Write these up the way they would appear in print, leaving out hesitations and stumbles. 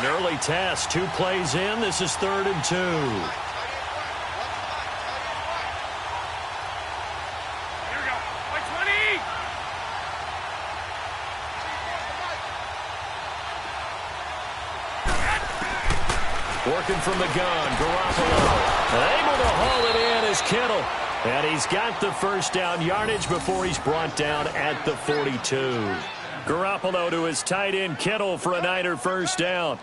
An early test, 2 plays in. This is 3rd and 2. Working from the gun, Garoppolo. Able to haul it in is Kittle. And he's got the first down yardage before he's brought down at the 42. Garoppolo to his tight end, Kittle, for a Niner first down.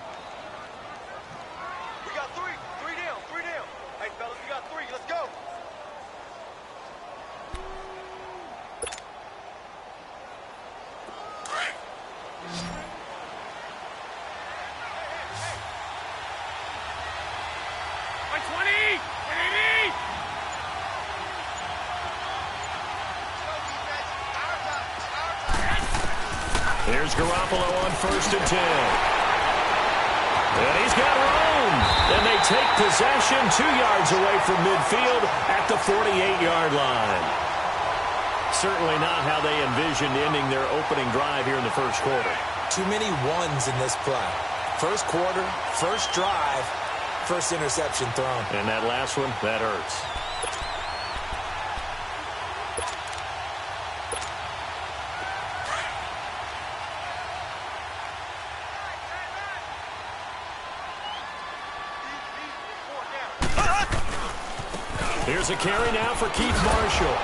We got three down. Hey, fellas, we got 3. Let's go. Here's Garoppolo on 1st and 10. And he's got room. And they take possession 2 yards away from midfield at the 48-yard line. Certainly not how they envisioned ending their opening drive here in the first quarter. Too many ones in this play. First quarter, first drive, first interception thrown. And that last one, that hurts. Here's a carry now for Keith Marshall.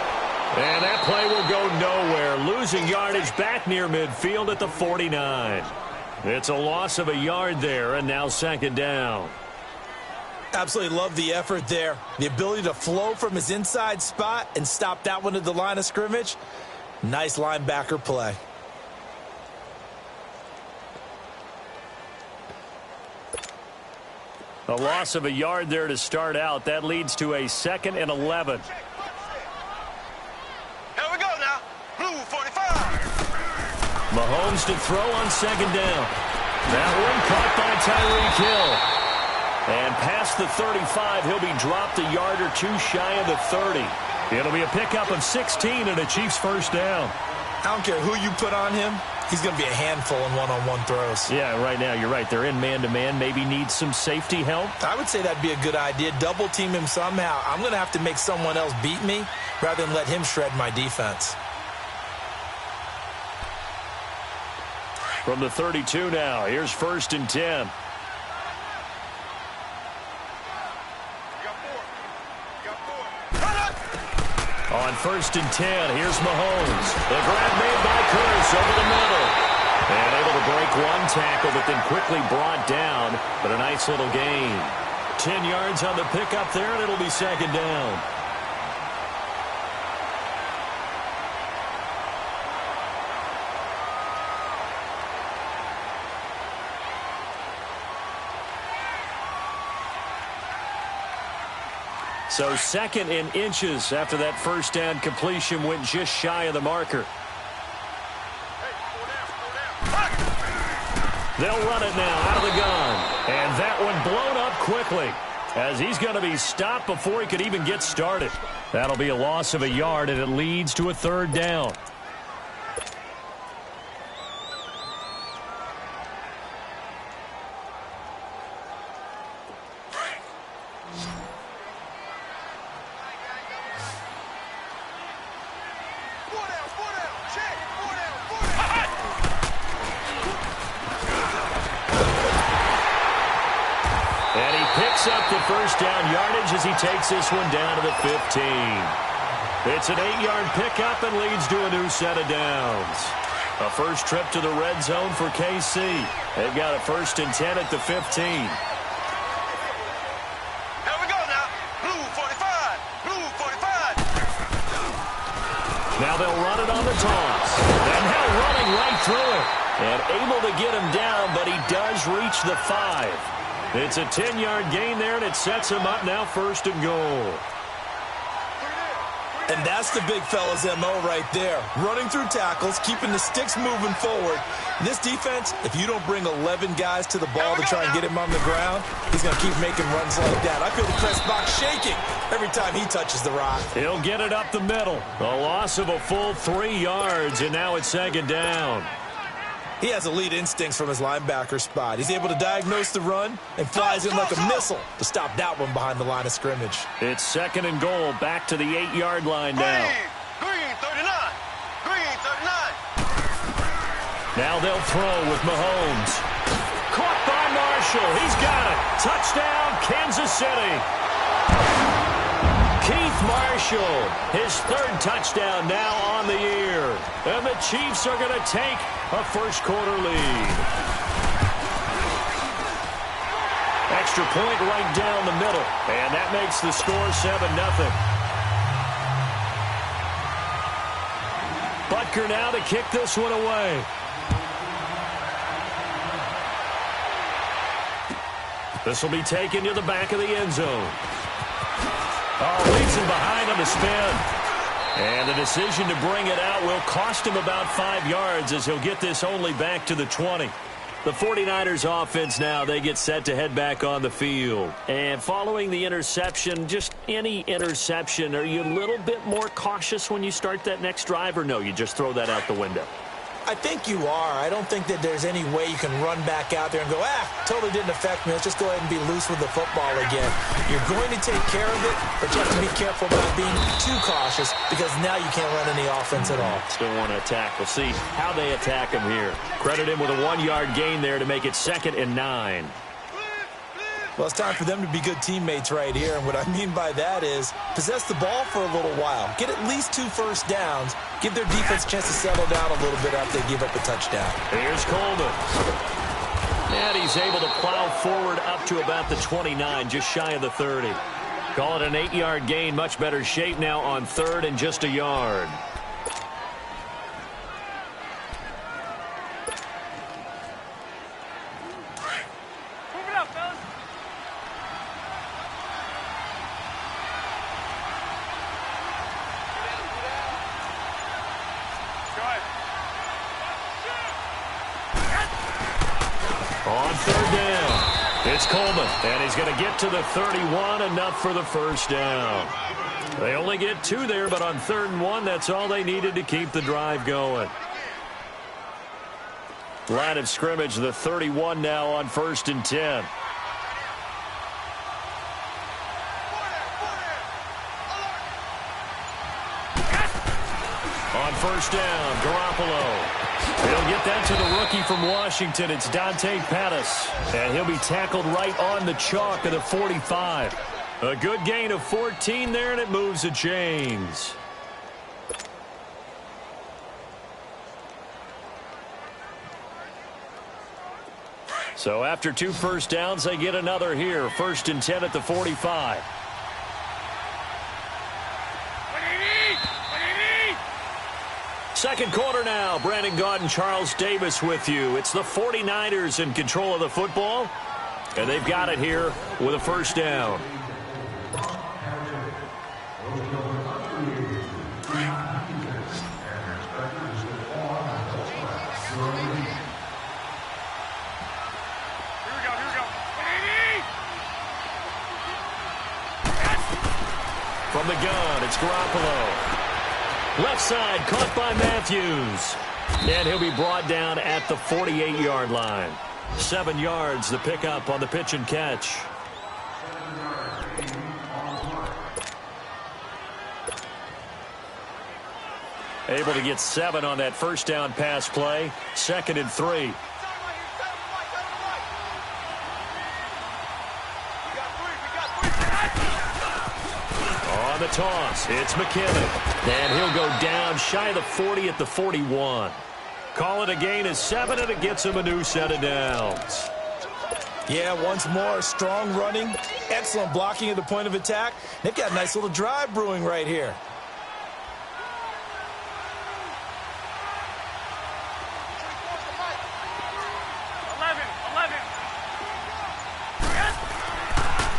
And that play will go nowhere, losing yardage back near midfield at the 49. It's a loss of a yard there, and now 2nd down. Absolutely love the effort there. The ability to flow from his inside spot and stop that one at the line of scrimmage. Nice linebacker play. A loss of a yard there to start out. That leads to a 2nd and 11. Here we go now. Blue 45. Mahomes to throw on 2nd down. That one caught by Tyreek Hill. And past the 35, he'll be dropped a yard or 2 shy of the 30. It'll be a pickup of 16 and a Chiefs first down. I don't care who you put on him. He's going to be a handful in one-on-one throws. Yeah, right now, you're right. They're in man-to-man. Maybe need some safety help. I would say that'd be a good idea. Double team him somehow. I'm going to have to make someone else beat me rather than let him shred my defense. From the 32 now, here's 1st and 10. On 1st and 10, here's Mahomes. The grab made by Curse over the middle. And able to break 1 tackle, but then quickly brought down. But a nice little gain. 10 yards on the pickup there, and it'll be 2nd down. So 2nd and inches after that first down completion went just shy of the marker. They'll run it now out of the gun. And that one blown up quickly as he's going to be stopped before he could even get started. That'll be a loss of a yard, and it leads to a 3rd down. Up the first down yardage as he takes this one down to the 15. It's an 8-yard pickup and leads to a new set of downs. A first trip to the red zone for KC. They've got a 1st and 10 at the 15. Here we go now. Blue 45. Blue 45. Now they'll run it on the toss. And now running right through it. And able to get him down, but he does reach the 5. It's a 10-yard gain there, and it sets him up now 1st and goal. And that's the big fella's M.O. right there. Running through tackles, keeping the sticks moving forward. This defense, if you don't bring 11 guys to the ball to try and get him on the ground, he's going to keep making runs like that. I feel the press box shaking every time he touches the rock. He'll get it up the middle. A loss of a full 3 yards, and now it's 2nd down. He has elite instincts from his linebacker spot. He's able to diagnose the run and flies in like a missile to stop that one behind the line of scrimmage. It's 2nd and goal, back to the 8-yard line now. Green 39. Green 39. Now they'll throw with Mahomes. Caught by Marshall. He's got it. Touchdown, Kansas City. Keith Marshall, his 3rd touchdown now on the year. And the Chiefs are going to take a first-quarter lead. Extra point right down the middle. And that makes the score 7-0. Butker now to kick this one away. This will be taken to the back of the end zone. Oh, leaves him behind on the spin. And the decision to bring it out will cost him about 5 yards as he'll get this only back to the 20. The 49ers offense now, they get set to head back on the field. And following the interception, just any interception, are you a little bit more cautious when you start that next drive, or no, you just throw that out the window? I think you are. I don't think that there's any way you can run back out there and go, totally didn't affect me. Let's just go ahead and be loose with the football again. You're going to take care of it, but you have to be careful about being too cautious because now you can't run any offense at all. Still want to attack. We'll see how they attack him here. Credit him with a 1-yard gain there to make it 2nd and 9. Well, it's time for them to be good teammates right here, and what I mean by that is possess the ball for a little while. Get at least 2 first downs. Give their defense a chance to settle down a little bit after they give up a touchdown. Here's Coleman. And he's able to plow forward up to about the 29, just shy of the 30. Call it an 8-yard gain, much better shape now on 3rd and just a yard. On 3rd down, it's Coleman, and he's going to get to the 31, enough for the first down. They only get 2 there, but on 3rd and 1, that's all they needed to keep the drive going. Line of scrimmage, the 31 now on 1st and 10. On 1st down, Garoppolo. He'll get that to the rookie from Washington. It's Dante Pettis. And he'll be tackled right on the chalk of the 45. A good gain of 14 there, and it moves the chains. So after 2 first downs, they get another here. 1st and 10 at the 45. Second quarter now. Brandon Gaudin and Charles Davis with you. It's the 49ers in control of the football. And they've got it here with a first down. From the gun, it's Garoppolo. Left side, caught by Matthews. And he'll be brought down at the 48-yard line. 7 yards, the pickup on the pitch and catch. Able to get 7 on that first down pass play. 2nd and 3. On the toss, it's McKinnon. And he'll go down shy of the 40 at the 41. Call it a gain of 7, and it gets him a new set of downs. Yeah, once more, strong running, excellent blocking at the point of attack. They've got a nice little drive brewing right here.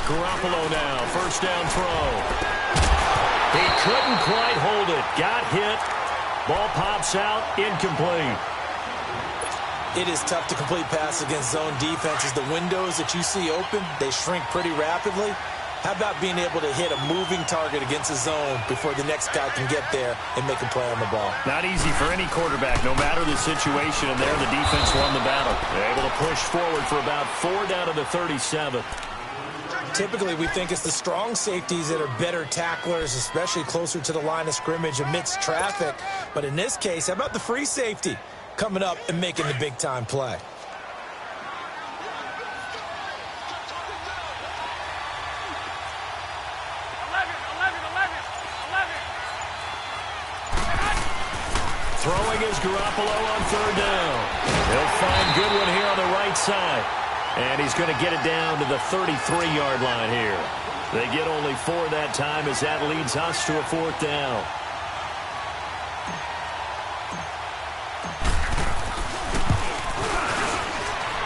Garoppolo now, first down throw. He couldn't quite hold it. Got hit. Ball pops out, incomplete. It is tough to complete passes against zone defenses. The windows that you see open, they shrink pretty rapidly. How about being able to hit a moving target against the zone before the next guy can get there and make a play on the ball? Not easy for any quarterback, no matter the situation, and there the defense won the battle. They're able to push forward for about 4 down to the 37. Typically, we think it's the strong safeties that are better tacklers, especially closer to the line of scrimmage amidst traffic. But in this case, how about the free safety coming up and making the big-time play? Throwing is Garoppolo on 3rd down. He'll find Goodwin here on the right side. And he's going to get it down to the 33-yard line here. They get only 4 that time as that leads us to a 4th down.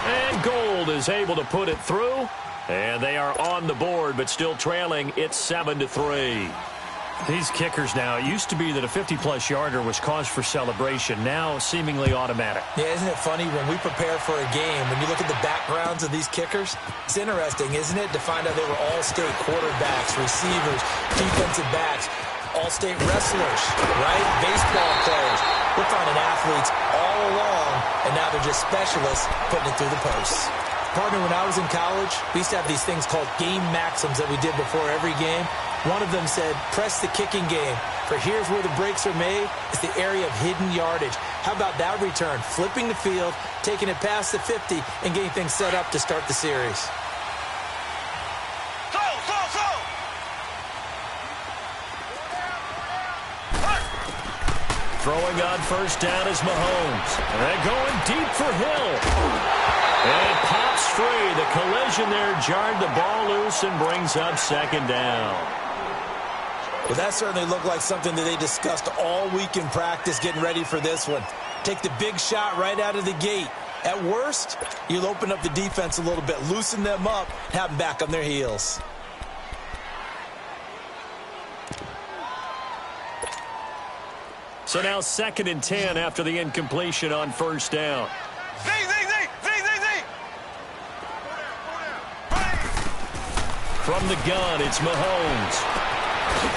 And Gold is able to put it through. And they are on the board, but still trailing. It's 7-3. These kickers now, it used to be that a 50-plus yarder was cause for celebration, now seemingly automatic. Yeah, isn't it funny when we prepare for a game, when you look at the backgrounds of these kickers, it's interesting, isn't it, to find out they were all-state quarterbacks, receivers, defensive backs, all-state wrestlers, right? Baseball players. We're finding athletes all along, and now they're just specialists putting it through the posts. Partner, when I was in college, we used to have these things called game maxims that we did before every game. One of them said, press the kicking game. For here's where the breaks are made. It's the area of hidden yardage. How about that return? Flipping the field, taking it past the 50, and getting things set up to start the series. Throwing on 1st down is Mahomes. And they're going deep for Hill. And it pops free. The collision there jarred the ball loose and brings up 2nd down. Well, that certainly looked like something that they discussed all week in practice getting ready for this one. Take the big shot right out of the gate. At worst, you'll open up the defense a little bit, loosen them up, have them back on their heels. So now 2nd and 10 after the incompletion on 1st down. From the gun, it's Mahomes.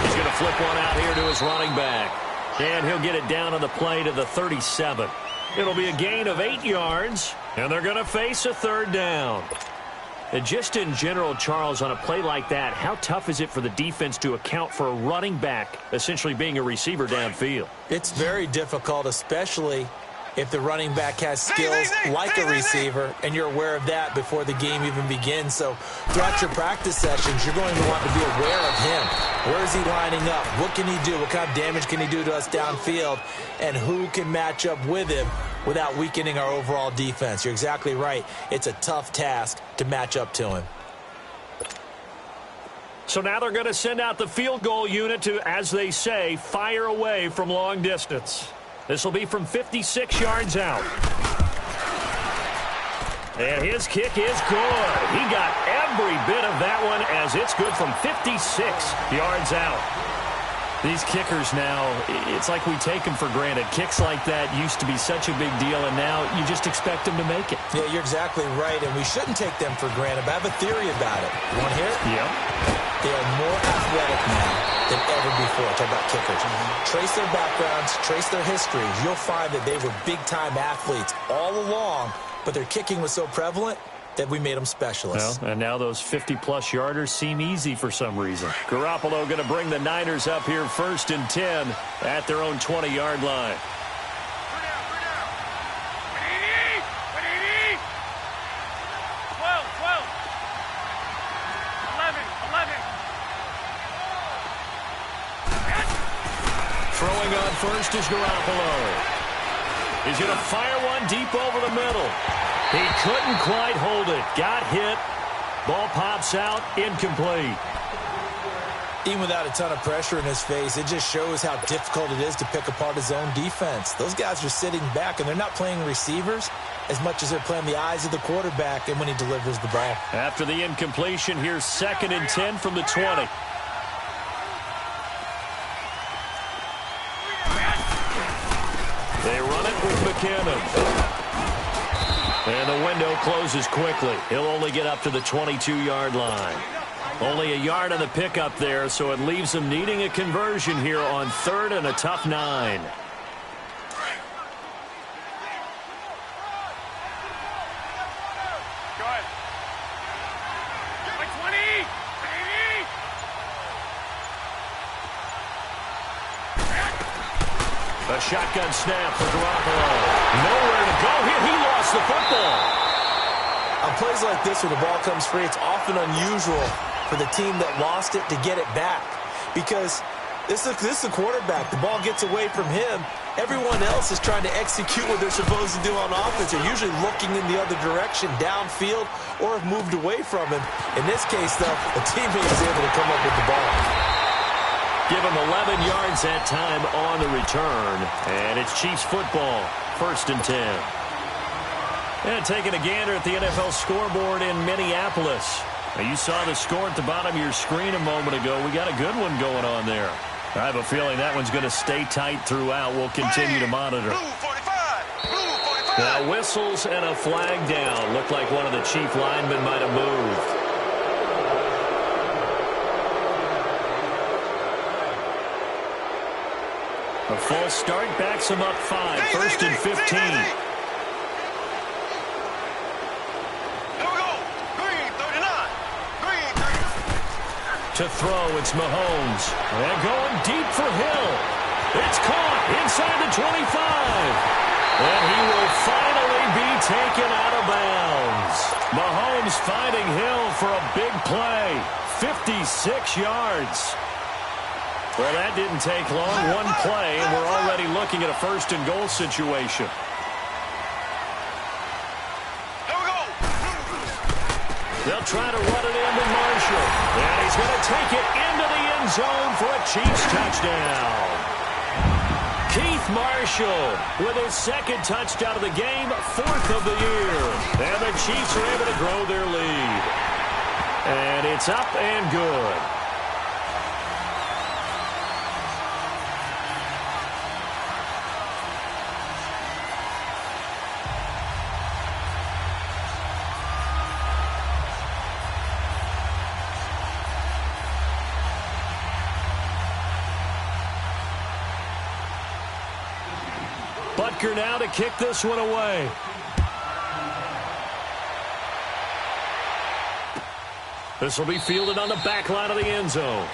He's going to flip one out here to his running back. And he'll get it down on the play to the 37. It'll be a gain of 8 yards, and they're going to face a 3rd down. And just in general, Charles, on a play like that, how tough is it for the defense to account for a running back essentially being a receiver downfield? It's very difficult, especially if the running back has skills like a receiver, and you're aware of that before the game even begins. So throughout your practice sessions, you're going to want to be aware of him. Where is he lining up? What can he do? What kind of damage can he do to us downfield? And who can match up with him without weakening our overall defense? You're exactly right. It's a tough task to match up to him. So now they're going to send out the field goal unit to, as they say, fire away from long distance. This will be from 56 yards out. And his kick is good. He got every bit of that one as it's good from 56 yards out. These kickers now, it's like we take them for granted. Kicks like that used to be such a big deal, and now you just expect them to make it. Yeah, you're exactly right, and we shouldn't take them for granted, but I have a theory about it. You want to hear it? Yep. They are more athletic now than ever before. Talk about kickers. Trace their backgrounds, trace their histories. You'll find that they were big-time athletes all along, but their kicking was so prevalent that we made them specialists. Well, and now those 50-plus yarders seem easy for some reason. Garoppolo going to bring the Niners up here 1st and 10 at their own 20-yard line. Throwing on 1st is Garoppolo. He's going to fire one deep over the middle. He couldn't quite hold it. Got hit. Ball pops out. Incomplete. Even without a ton of pressure in his face, it just shows how difficult it is to pick apart his own defense. Those guys are sitting back, and they're not playing receivers as much as they're playing the eyes of the quarterback and when he delivers the ball. After the incompletion, here's 2nd and 10 from the 20. They run it with McKinnon. And the window closes quickly. He'll only get up to the 22-yard line. Only a yard on the pickup there, so it leaves them needing a conversion here on 3rd and a tough 9. A shotgun snap for Garoppolo. Nowhere to go here. He lost the football. On plays like this where the ball comes free, it's often unusual for the team that lost it to get it back. Because this is the quarterback. The ball gets away from him. Everyone else is trying to execute what they're supposed to do on offense. They're usually looking in the other direction, downfield, or have moved away from him. In this case, though, the teammate is able to come up with the ball. Give him 11 yards that time on the return. And it's Chiefs football, 1st and 10. And taking a gander at the NFL scoreboard in Minneapolis. Now, you saw the score at the bottom of your screen a moment ago. We got a good one going on there. I have a feeling that one's going to stay tight throughout. We'll continue to monitor. Blue 45. Blue 45. Now, whistles and a flag down. Looked like one of the Chief linemen might have moved. A false start backs him up 5. 1st and 15. Here we go. Green 39. Green 30. To throw, it's Mahomes. And going deep for Hill. It's caught inside the 25. And he will finally be taken out of bounds. Mahomes finding Hill for a big play. 56 yards. Well, that didn't take long. One play, and we're already looking at a 1st and goal situation. Here we go. They'll try to run it into Marshall. And he's going to take it into the end zone for a Chiefs touchdown. Keith Marshall with his 2nd touchdown of the game, 4th of the year. And the Chiefs are able to grow their lead. And it's up and good. Butker now to kick this one away. This will be fielded on the back line of the end zone.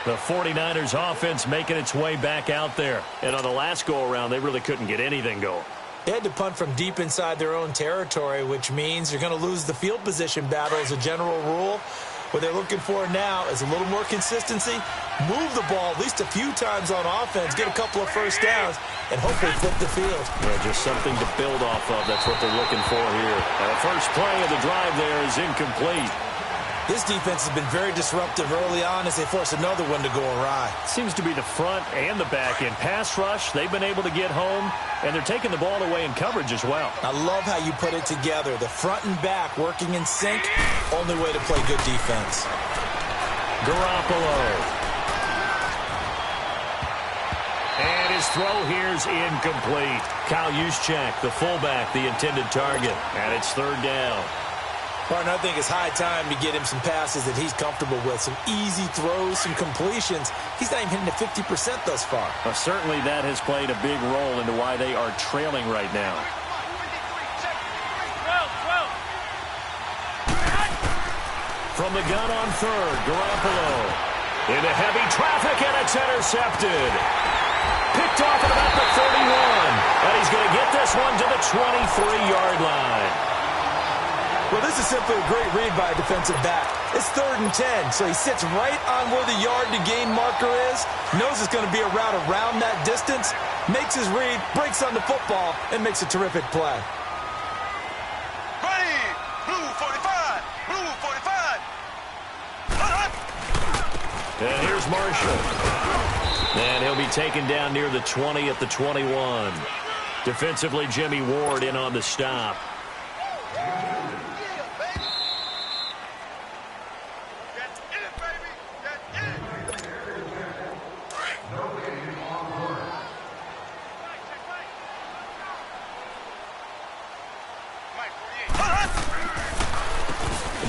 The 49ers offense making its way back out there. And on the last go-around, they really couldn't get anything going. They had to punt from deep inside their own territory, which means you're going to lose the field position battle as a general rule. What they're looking for now is a little more consistency, move the ball at least a few times on offense, get a couple of first downs, and hopefully flip the field. Yeah, just something to build off of. That's what they're looking for here. And the first play of the drive there is incomplete. This defense has been very disruptive early on as they force another one to go awry. Seems to be the front and the back end. Pass rush, they've been able to get home, and they're taking the ball away in coverage as well. I love how you put it together. The front and back working in sync, only way to play good defense. Garoppolo. And his throw here's incomplete. Kyle Juszczyk, the fullback, the intended target, and it's 3rd down. Martin, I think it's high time to get him some passes that he's comfortable with, some easy throws, some completions. He's not even hitting to 50% thus far. Well, certainly that has played a big role into why they are trailing right now. From the gun on 3rd, Garoppolo. Into heavy traffic, and it's intercepted. Picked off at about the 31. And he's going to get this one to the 23-yard line. Well, this is simply a great read by a defensive back. It's 3rd and 10, so he sits right on where the yard-to-gain marker is, knows it's going to be a route around that distance, makes his read, breaks on the football, and makes a terrific play. Ready. Blue 45. Blue 45. And here's Marshall. And he'll be taken down near the 20 at the 21. Defensively, Jimmy Ward in on the stop.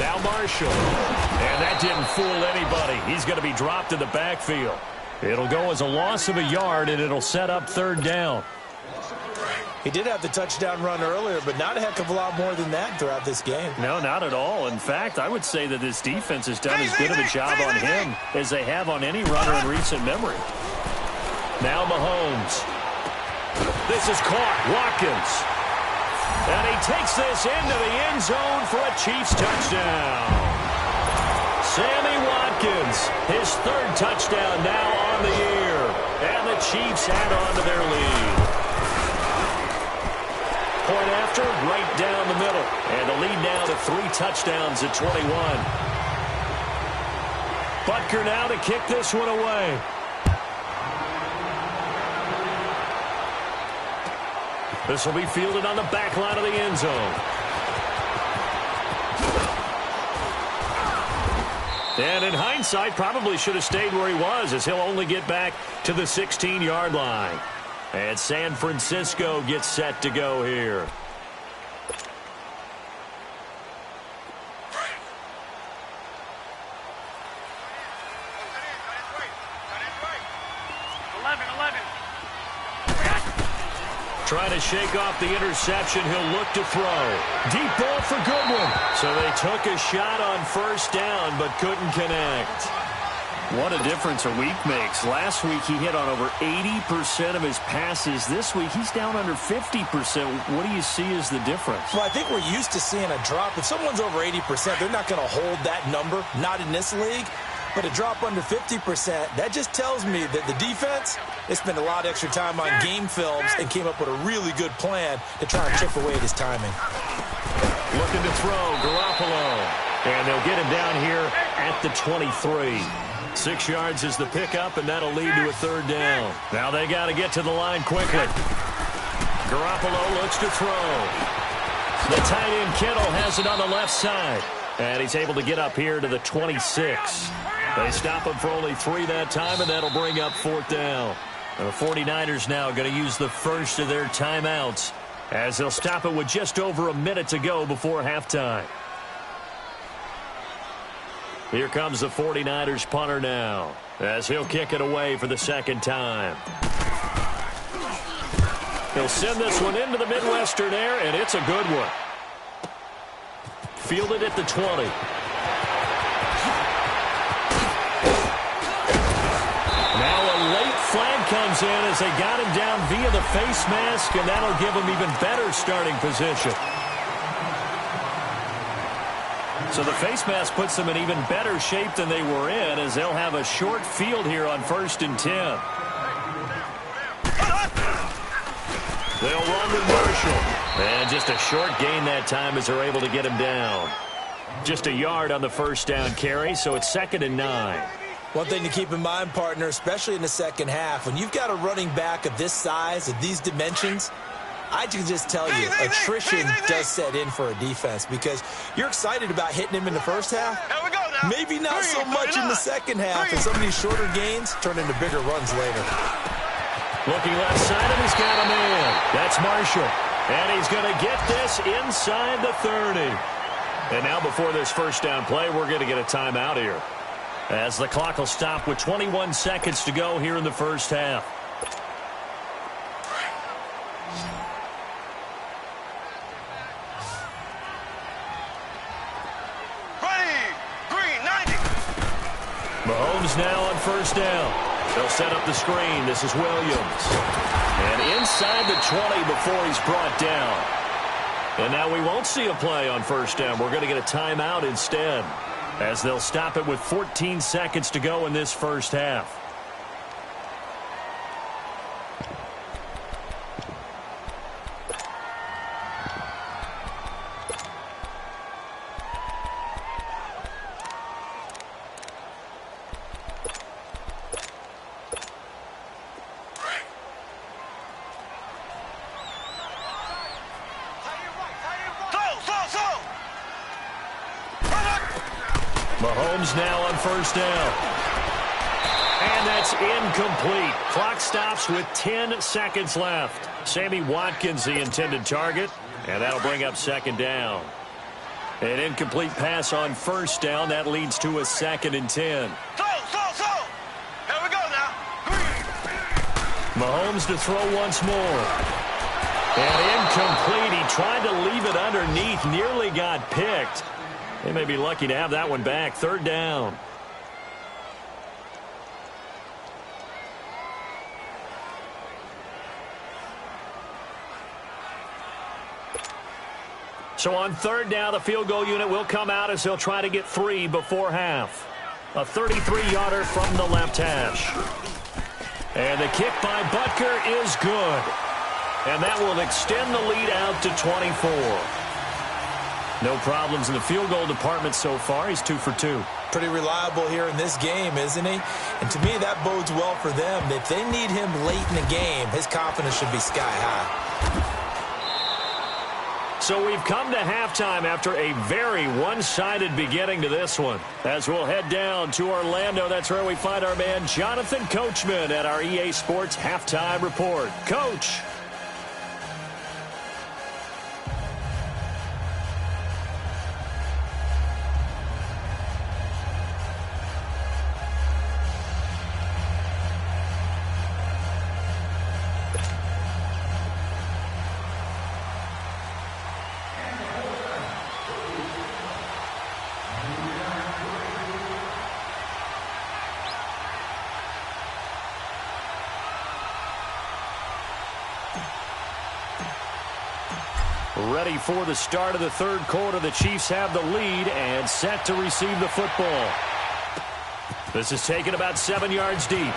Now Marshall. And that didn't fool anybody. He's going to be dropped in the backfield. It'll go as a loss of a yard, and it'll set up third down. He did have the touchdown run earlier, but not a heck of a lot more than that throughout this game. No, not at all. In fact, I would say that this defense has done as good of a job on him as they have on any runner in recent memory. Now Mahomes. This is caught. Watkins. And he takes this into the end zone for a Chiefs touchdown. Sammy Watkins, his third touchdown now on the year. And the Chiefs add on to their lead. Point after, right down the middle. And the lead now to 3 touchdowns at 21. Butker now to kick this one away. This will be fielded on the back line of the end zone. And in hindsight, probably should have stayed where he was, as he'll only get back to the 16-yard line. And San Francisco gets set to go here. Trying to shake off the interception. He'll look to throw. Deep ball for Goodwin. So they took a shot on first down, but couldn't connect. What a difference a week makes. Last week he hit on over 80% of his passes. This week he's down under 50%. What do you see as the difference? Well, I think we're used to seeing a drop. If someone's over 80%, they're not going to hold that number. Not in this league. But a drop under 50%, that just tells me that the defense, they spent a lot of extra time on game films and came up with a really good plan to try and chip away at his timing. Looking to throw, Garoppolo. And they'll get him down here at the 23. 6 yards is the pickup, and that'll lead to a third down. Now they got to get to the line quickly. Garoppolo looks to throw. The tight end Kittle has it on the left side. And he's able to get up here to the 26. They stop him for only 3 that time, and that'll bring up fourth down. And the 49ers now going to use the first of their timeouts as they'll stop it with just over a minute to go before halftime. Here comes the 49ers punter now as he'll kick it away for the second time. He'll send this one into the Midwestern air, and it's a good one. Fielded at the 20. Now a late flag comes in as they got him down via the face mask, and that'll give him even better starting position. So the face mask puts them in even better shape than they were in, as they'll have a short field here on 1st and 10. They'll run with Marshall. And just a short gain that time as they're able to get him down. Just a yard on the first down carry, so it's 2nd and 9. One thing to keep in mind, partner, especially in the second half, when you've got a running back of this size, of these dimensions, I can just tell you, attrition does set in for a defense because you're excited about hitting him in the first half. Maybe not so much in the second half, and some of these shorter gains turn into bigger runs later. Looking left side, and he's got him in. That's Marshall. And he's going to get this inside the 30. And now before this first down play, we're going to get a timeout here, as the clock will stop with 21 seconds to go here in the first half. Mahomes now on first down. They'll set up the screen. This is Williams. And inside the 20 before he's brought down. And now we won't see a play on first down. We're going to get a timeout instead, as they'll stop it with 14 seconds to go in this first half. Mahomes now on first down. And that's incomplete. Clock stops with 10 seconds left. Sammy Watkins, the intended target, and that'll bring up second down. An incomplete pass on first down. That leads to a 2nd and 10. Slow. Here we go now. Mahomes to throw once more. And incomplete. He tried to leave it underneath. Nearly got picked. They may be lucky to have that one back. 3rd down. So on 3rd down, the field goal unit will come out as they'll try to get 3 before half. A 33-yarder from the left hash. And the kick by Butker is good. And that will extend the lead out to 24. No problems in the field goal department so far. He's 2 for 2. Pretty reliable here in this game, isn't he? And to me, that bodes well for them. If they need him late in the game, his confidence should be sky high. So we've come to halftime after a very one-sided beginning to this one. As we'll head down to Orlando, that's where we find our man Jonathan Coachman at our EA Sports Halftime Report. Coach. Ready for the start of the 3rd quarter. The Chiefs have the lead and set to receive the football. This is taken about 7 yards deep.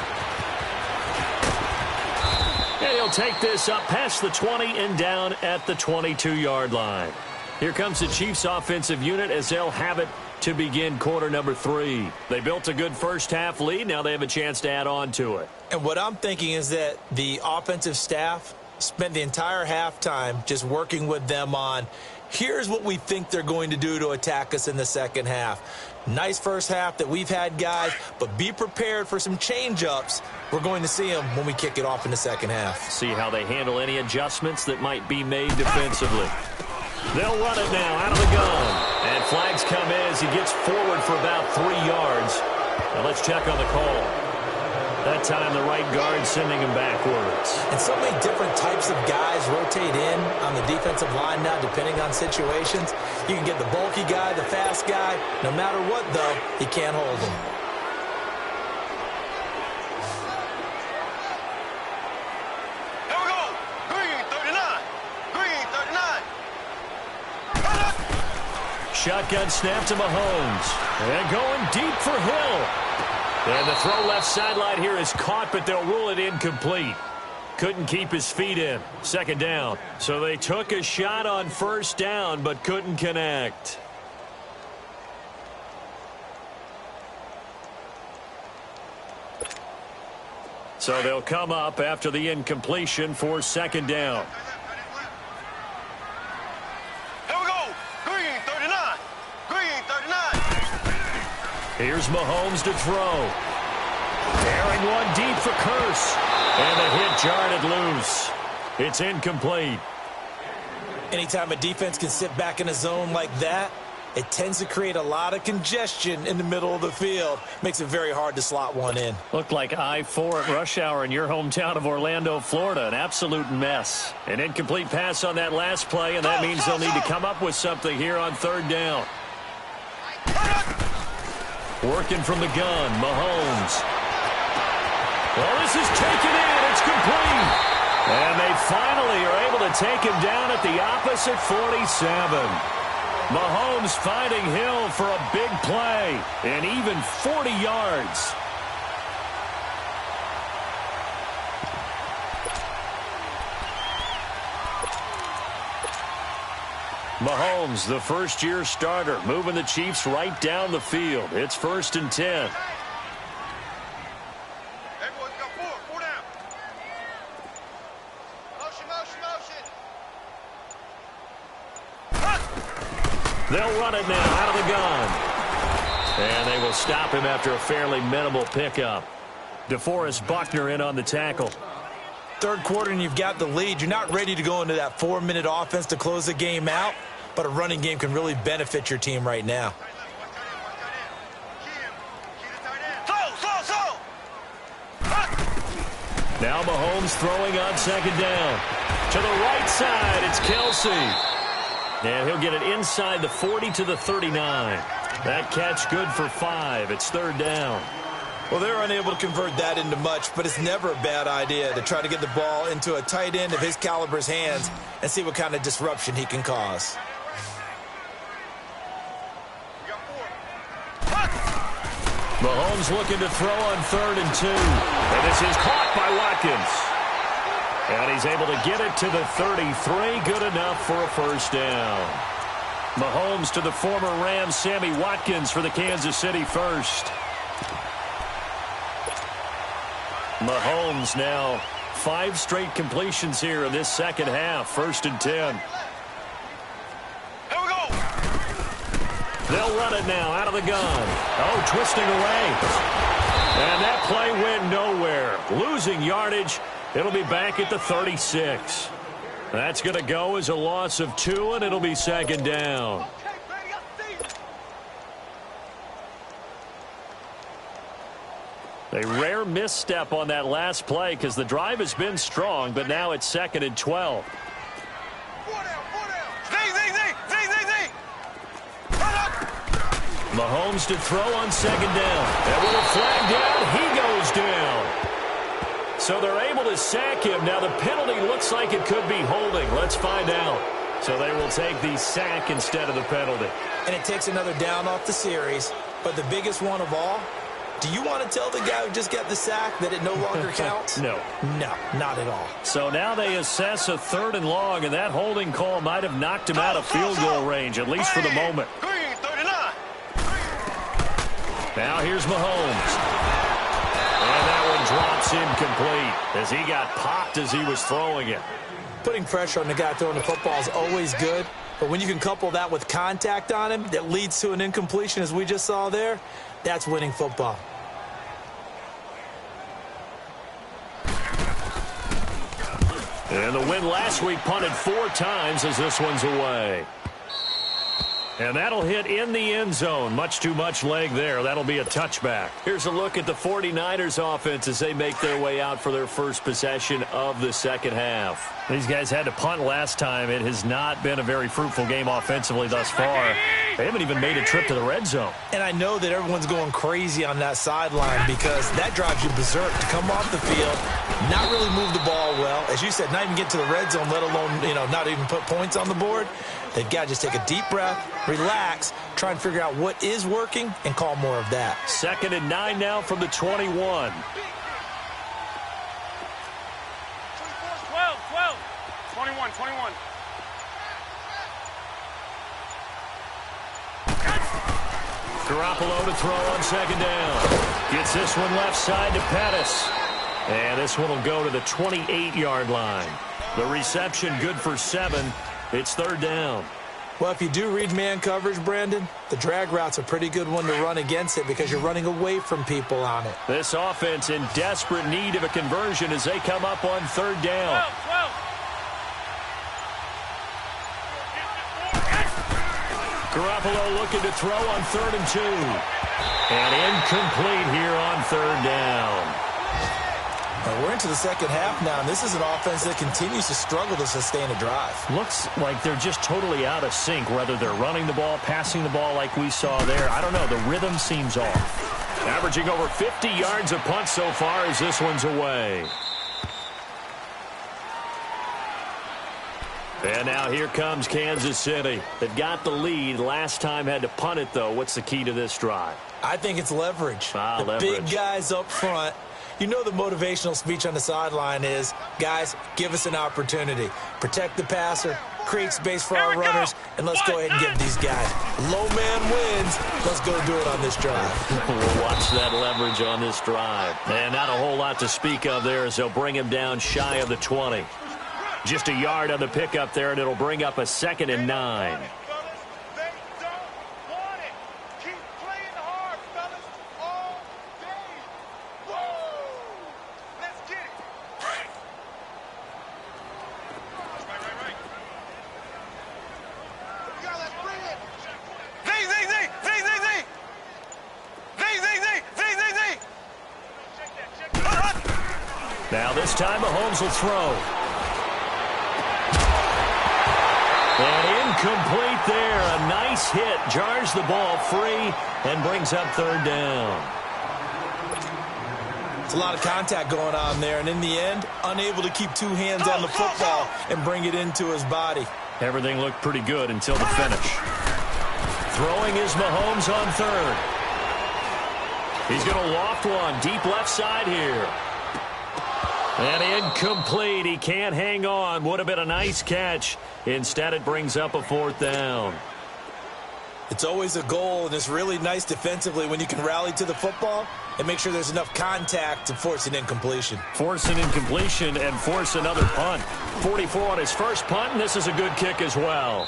And he'll take this up past the 20 and down at the 22-yard line. Here comes the Chiefs offensive unit as they'll have it to begin quarter number 3. They built a good first half lead. Now they have a chance to add on to it. And what I'm thinking is that the offensive staff spent the entire halftime just working with them on, here's what we think they're going to do to attack us in the second half. Nice first half that we've had, guys, but be prepared for some change-ups. We're going to see them when we kick it off in the second half. See how they handle any adjustments that might be made defensively. They'll run it now out of the gun. And flags come in as he gets forward for about 3 yards. Now let's check on the call. That time the right guard sending him backwards. And so many different types of guys rotate in on the defensive line now depending on situations. You can get the bulky guy, the fast guy. No matter what, though, he can't hold him. Here we go. Green 39. Green 39. Shotgun snap to Mahomes. And going deep for Hill. And the throw left sideline here is caught, but they'll rule it incomplete. Couldn't keep his feet in. 2nd down. So they took a shot on 1st down, but couldn't connect. So they'll come up after the incompletion for 2nd down. Here we go. Green 39. Green 39. Here's Mahomes to throw. Airing one deep for Curse. And the hit jarred loose. It's incomplete. Anytime a defense can sit back in a zone like that, it tends to create a lot of congestion in the middle of the field. Makes it very hard to slot one in. Looked like I-4 at rush hour in your hometown of Orlando, Florida. An absolute mess. An incomplete pass on that last play, and that means they'll need to come up with something here on 3rd down. Working from the gun, Mahomes. Well, this is taken in. It's complete. And they finally are able to take him down at the opposite 47. Mahomes finding Hill for a big play. And even 40 yards. Mahomes, the first-year starter, moving the Chiefs right down the field. It's 1st and 10. Everyone's got 4 down. Motion. They'll run it now out of the gun. And they will stop him after a fairly minimal pickup. DeForest Buckner in on the tackle. 3rd quarter and you've got the lead. You're not ready to go into that 4-minute offense to close the game out. but a running game can really benefit your team right now. Now Mahomes throwing on second down. To the right side, it's Kelsey. And he'll get it inside the 40 to the 39. That catch good for 5. It's third down. Well, they're unable to convert that into much, but it's never a bad idea to try to get the ball into a tight end of his caliber's hands and see what kind of disruption he can cause. Mahomes looking to throw on 3rd and 2. And this is caught by Watkins. And he's able to get it to the 33. Good enough for a first down. Mahomes to the former Rams, Sammy Watkins, for the Kansas City first. Mahomes now 5 straight completions here in this second half. 1st and 10. Here we go. They'll run it now out of the gun. Oh, twisting away. And that play went nowhere. Losing yardage. It'll be back at the 36. That's going to go as a loss of 2, and it'll be second down. A rare misstep on that last play because the drive has been strong, but now it's 2nd and 12. Mahomes to throw on second down. And with a flag down, he goes down. So they're able to sack him. Now the penalty looks like it could be holding. Let's find out. So they will take the sack instead of the penalty. And it takes another down off the series. But the biggest one of all, do you want to tell the guy who just got the sack that it no longer counts? No. No, not at all. So now they assess a 3rd and long, and that holding call might have knocked him out of field goal range, at least for the moment. Green, 39. Now here's Mahomes. And that one drops incomplete as he got popped as he was throwing it. Putting pressure on the guy throwing the football is always good, but when you can couple that with contact on him that leads to an incompletion, as we just saw there, that's winning football. And the win last week punted 4 times as this one's away. And that'll hit in the end zone. Much too much leg there. That'll be a touchback. Here's a look at the 49ers offense as they make their way out for their first possession of the second half. These guys had to punt last time. It has not been a very fruitful game offensively thus far. They haven't even made a trip to the red zone. And I know that everyone's going crazy on that sideline because that drives you berserk to come off the field, not really move the ball well. As you said, not even get to the red zone, let alone, not even put points on the board. They've got to just take a deep breath, relax, try and figure out what is working, and call more of that. 2nd and 9 now from the 21. 12, 21, 21. Garoppolo to throw on second down. Gets this one left side to Pettis. And this one will go to the 28-yard line. The reception good for 7. It's 3rd down. Well, if you do read man coverage, Brandon, the drag route's a pretty good one to run against it because you're running away from people on it. This offense in desperate need of a conversion as they come up on 3rd down. 12. Garoppolo looking to throw on 3rd and 2. And incomplete here on 3rd down. We're into the second half now, and this is an offense that continues to struggle to sustain a drive. Looks like they're just totally out of sync, whether they're running the ball, passing the ball like we saw there. I don't know. The rhythm seems off. Averaging over 50 yards a punt so far as this one's away. And now here comes Kansas City. They've got the lead. Last time had to punt it, though. What's the key to this drive? I think it's leverage. The leverage. Big guys up front. You know the motivational speech on the sideline is, guys, give us an opportunity. Protect the passer, create space for our runners, and let's go ahead and give these guys. Low man wins. Let's go do it on this drive. We'll watch that leverage on this drive. And not a whole lot to speak of there as they'll bring him down shy of the 20. Just a yard on the pickup there, and it'll bring up a 2nd and 9. Now this time Mahomes will throw. And incomplete there. A nice hit. Jars the ball free and brings up third down. It's a lot of contact going on there, and in the end, unable to keep two hands on the football and bring it into his body. Everything looked pretty good until the finish. Throwing is Mahomes on third. He's going to loft one deep left side here. And incomplete. He can't hang on. Would have been a nice catch. Instead, it brings up a fourth down. It's always a goal, and it's really nice defensively when you can rally to the football and make sure there's enough contact to force an incompletion. Force an incompletion and force another punt. 44 on his first punt, and this is a good kick as well.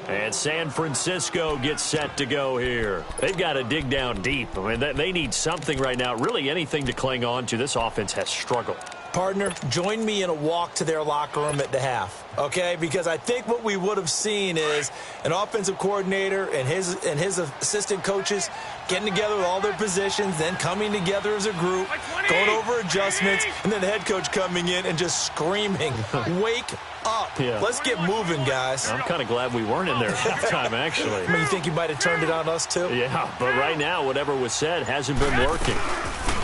And San Francisco gets set to go here. They've got to dig down deep. I mean, they need something right now, really anything to cling on to. This offense has struggled. Partner, join me in a walk to their locker room at the half, okay? Because I think what we would have seen is an offensive coordinator and his assistant coaches getting together with all their positions, then coming together as a group, going over adjustments, and then the head coach coming in and just screaming, wake up. Yeah. Let's get moving, guys. I'm kind of glad we weren't in there at halftime, actually. I mean, you think you might have turned it on us, too? Yeah, but right now, whatever was said hasn't been working.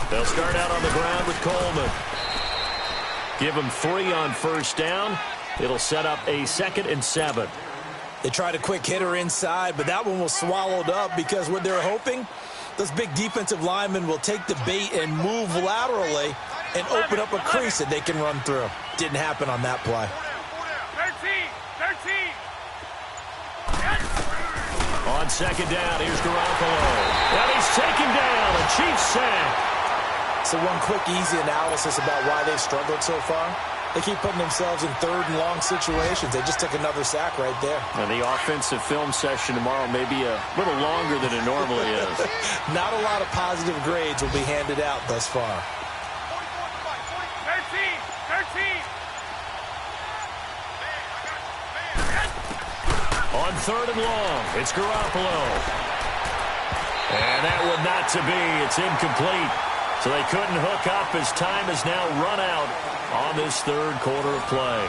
They'll start out on the ground with Coleman. Give him 3 on first down. It'll set up a 2nd and 7. They tried a quick hitter inside, but that one was swallowed up because what they're hoping, those big defensive linemen will take the bait and move laterally and open up a crease that they can run through. Didn't happen on that play. 13. On second down, here's Garoppolo. And he's taken down. A Chiefs sack. So one quick, easy analysis about why they've struggled so far. They keep putting themselves in third and long situations. They just took another sack right there. And the offensive film session tomorrow may be a little longer than it normally is. Not a lot of positive grades will be handed out thus far. 13. On third and long, it's Garoppolo. And that one not to be. It's incomplete. So they couldn't hook up as time has now run out on this third quarter of play.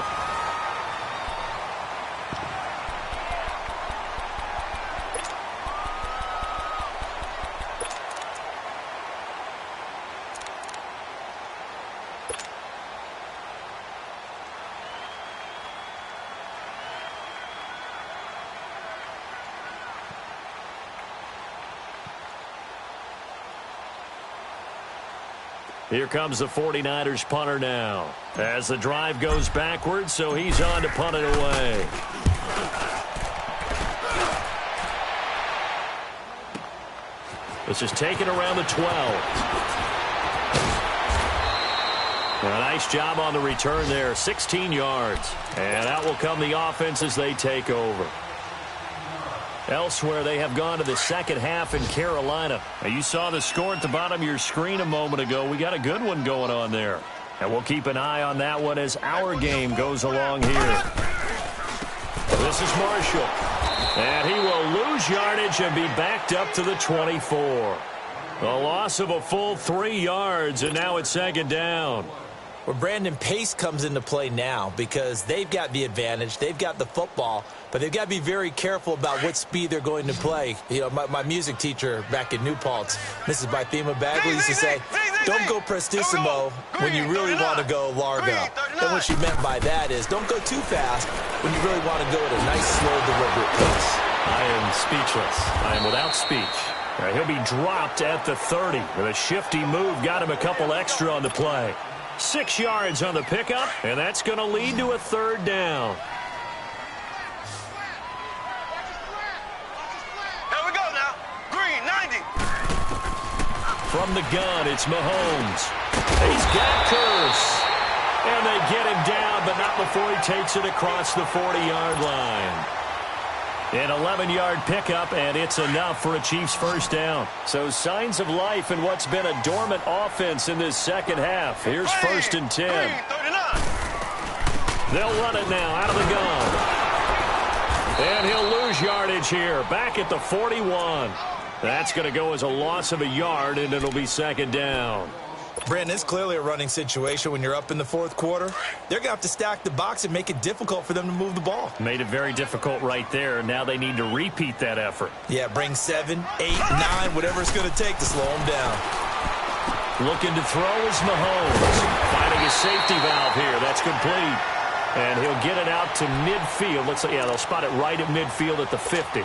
Here comes the 49ers punter now. As the drive goes backwards, so he's on to punt it away. This is taken around the 12. A nice job on the return there, 16 yards. And out will come the offense as they take over. Elsewhere, they have gone to the second half in Carolina. Now, you saw the score at the bottom of your screen a moment ago. We got a good one going on there. And we'll keep an eye on that one as our game goes along here. This is Marshall. And he will lose yardage and be backed up to the 24. A loss of a full 3 yards, and now it's second down. Well, Brandon, pace comes into play now because they've got the advantage. They've got the football, but they've got to be very careful about what speed they're going to play. You know, my music teacher back in New Paltz, Mrs. Bythema Bagley, used to say, don't go prestissimo when you really want to go largo. And what she meant by that is don't go too fast when you really want to go at a nice, slow, deliberate pace. I am speechless. I am without speech. He'll be dropped at the 30 with a shifty move. Got him a couple extra on the play. 6 yards on the pickup, and that's going to lead to a third down. Here we go now. Green, 90. From the gun, it's Mahomes. He's got Curse. And they get him down, but not before he takes it across the 40-yard line. An 11-yard pickup, and it's enough for a Chiefs first down. So signs of life in what's been a dormant offense in this second half. Here's 1st and 10. They'll run it now out of the gun. And he'll lose yardage here. Back at the 41. That's going to go as a loss of a yard, and it'll be second down. Brandon, it's clearly a running situation when you're up in the fourth quarter. They're going to have to stack the box and make it difficult for them to move the ball. Made it very difficult right there. Now they need to repeat that effort. Yeah, bring 7, 8, 9, whatever it's going to take to slow them down. Looking to throw is Mahomes. Finding his safety valve here. That's complete. And he'll get it out to midfield. Looks like, yeah, they'll spot it right at midfield at the 50.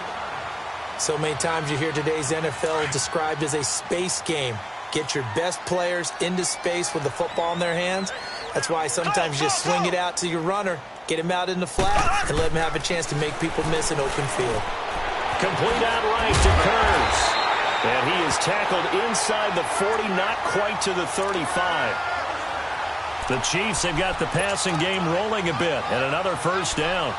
So many times you hear today's NFL described as a space game. Get your best players into space with the football in their hands. That's why sometimes you just swing it out to your runner, get him out in the flat, and let him have a chance to make people miss an open field. Complete out right to Kurtz. And he is tackled inside the 40, not quite to the 35. The Chiefs have got the passing game rolling a bit, and another first down.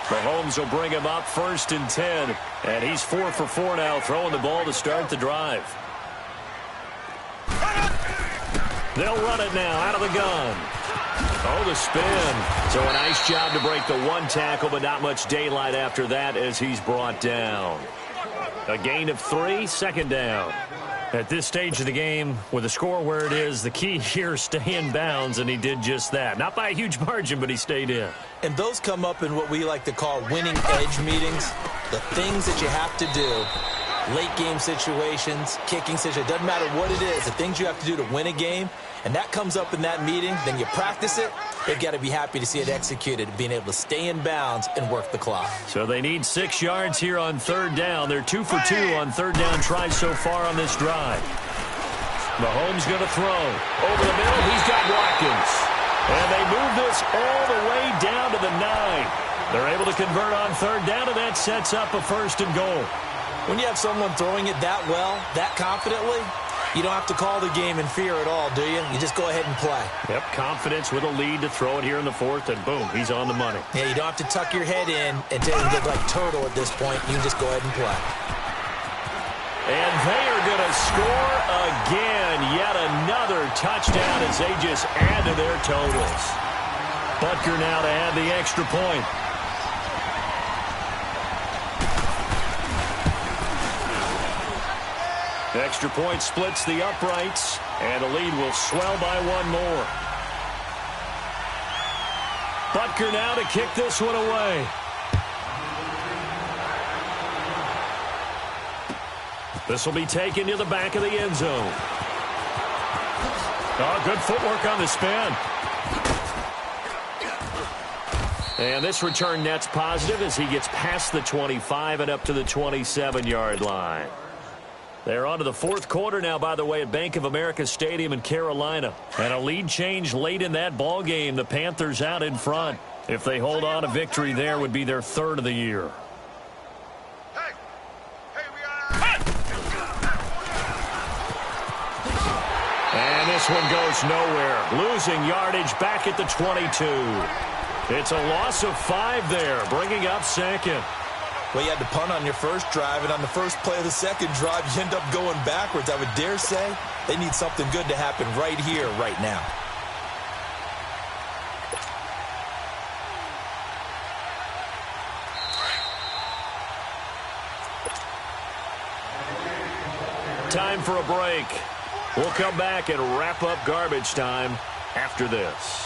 Mahomes will bring him up 1st and 10, and he's 4 for 4 now, throwing the ball to start the drive. They'll run it now out of the gun. Oh, the spin. So a nice job to break the one tackle, but not much daylight after that as he's brought down. A gain of 3, second down. At this stage of the game, with the score where it is, the key here is stay in bounds, and he did just that. Not by a huge margin, but he stayed in. And those come up in what we like to call winning edge meetings. The things that you have to do, late game situations, kicking situations, doesn't matter what it is, the things you have to do to win a game, and that comes up in that meeting, then you practice it, they've got to be happy to see it executed, being able to stay in bounds and work the clock. So they need 6 yards here on third down. They're 2 for 2 on third down tries so far on this drive. Mahomes going to throw. Over the middle, he's got Watkins. And they move this all the way down to the 9. They're able to convert on third down, and that sets up a 1st and goal. When you have someone throwing it that well, that confidently, you don't have to call the game in fear at all, do you? You just go ahead and play. Yep, confidence with a lead to throw it here in the 4th, and boom, he's on the money. Yeah, you don't have to tuck your head in until you look like turtle at this point. You can just go ahead and play. And they are going to score again. Yet another touchdown as they just add to their totals. Butker now to add the extra point. Extra point splits the uprights, and the lead will swell by 1 more. Butker now to kick this one away. This will be taken to the back of the end zone. Oh, good footwork on the spin. And this return net's positive as he gets past the 25 and up to the 27-yard line. They're on to the 4th quarter now, by the way, at Bank of America Stadium in Carolina. And a lead change late in that ball game. The Panthers out in front. If they hold on, a victory there would be their 3rd of the year. And this one goes nowhere. Losing yardage back at the 22. It's a loss of 5 there, bringing up 2nd. Well, you had to punt on your first drive, and on the first play of the second drive, you end up going backwards. I would dare say they need something good to happen right here, right now. Time for a break. We'll come back and wrap up garbage time after this.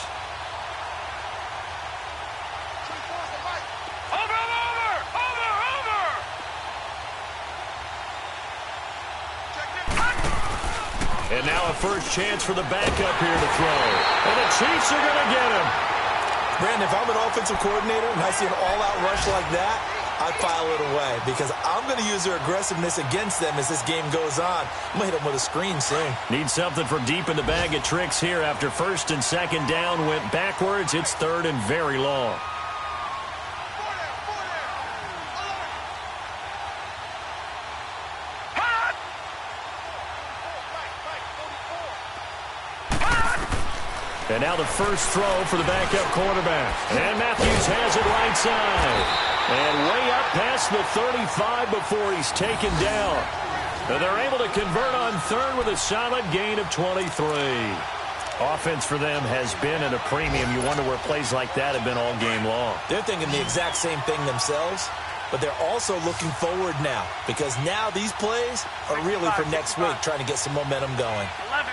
And now a first chance for the backup here to throw. And the Chiefs are going to get him. Brandon, if I'm an offensive coordinator and I see an all-out rush like that, I file it away because I'm going to use their aggressiveness against them as this game goes on. I'm going to hit them with a screen soon. Need something from deep in the bag of tricks here. After 1st and 2nd down went backwards, it's 3rd and very long. And now the first throw for the backup quarterback. And Matthews has it right side. And way up past the 35 before he's taken down. And they're able to convert on 3rd with a solid gain of 23. Offense for them has been at a premium. You wonder where plays like that have been all game long. They're thinking the exact same thing themselves. but they're also looking forward now because now these plays are really for next week, trying to get some momentum going. 11.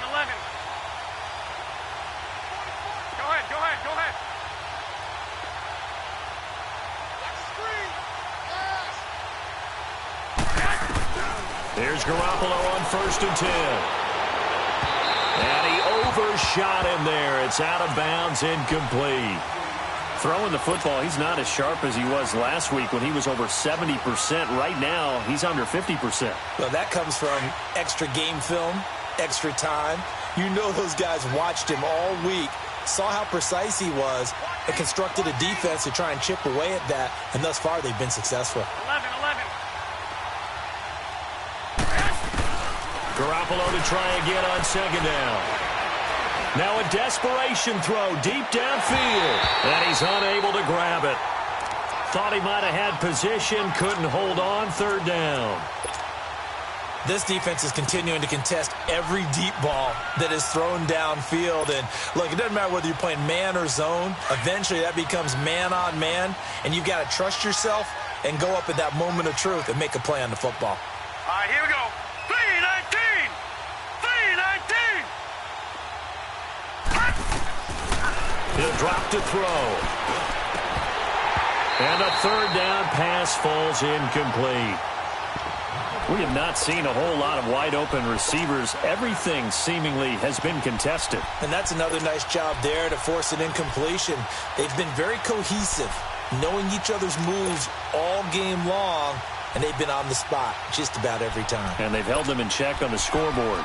Go ahead. Here's Garoppolo on 1st and 10. And he overshot him there. It's out of bounds, incomplete. Throwing the football, he's not as sharp as he was last week when he was over 70%. Right now, he's under 50%. Well, that comes from extra game film, extra time. You know those guys watched him all week, saw how precise he was, and constructed a defense to try and chip away at that, and thus far they've been successful. 11. Garoppolo to try again on 2nd down. Now a desperation throw deep downfield, and he's unable to grab it. Thought he might have had position, couldn't hold on, 3rd down. This defense is continuing to contest every deep ball that is thrown downfield. And look, it doesn't matter whether you're playing man or zone. Eventually that becomes man on man, and you've got to trust yourself and go up at that moment of truth and make a play on the football. All right, here we go. 3-19. He'll drop to throw. And a 3rd down pass falls incomplete. We have not seen a whole lot of wide-open receivers. Everything seemingly has been contested. And that's another nice job there to force an incompletion. They've been very cohesive, knowing each other's moves all game long, and they've been on the spot just about every time. And they've held them in check on the scoreboard.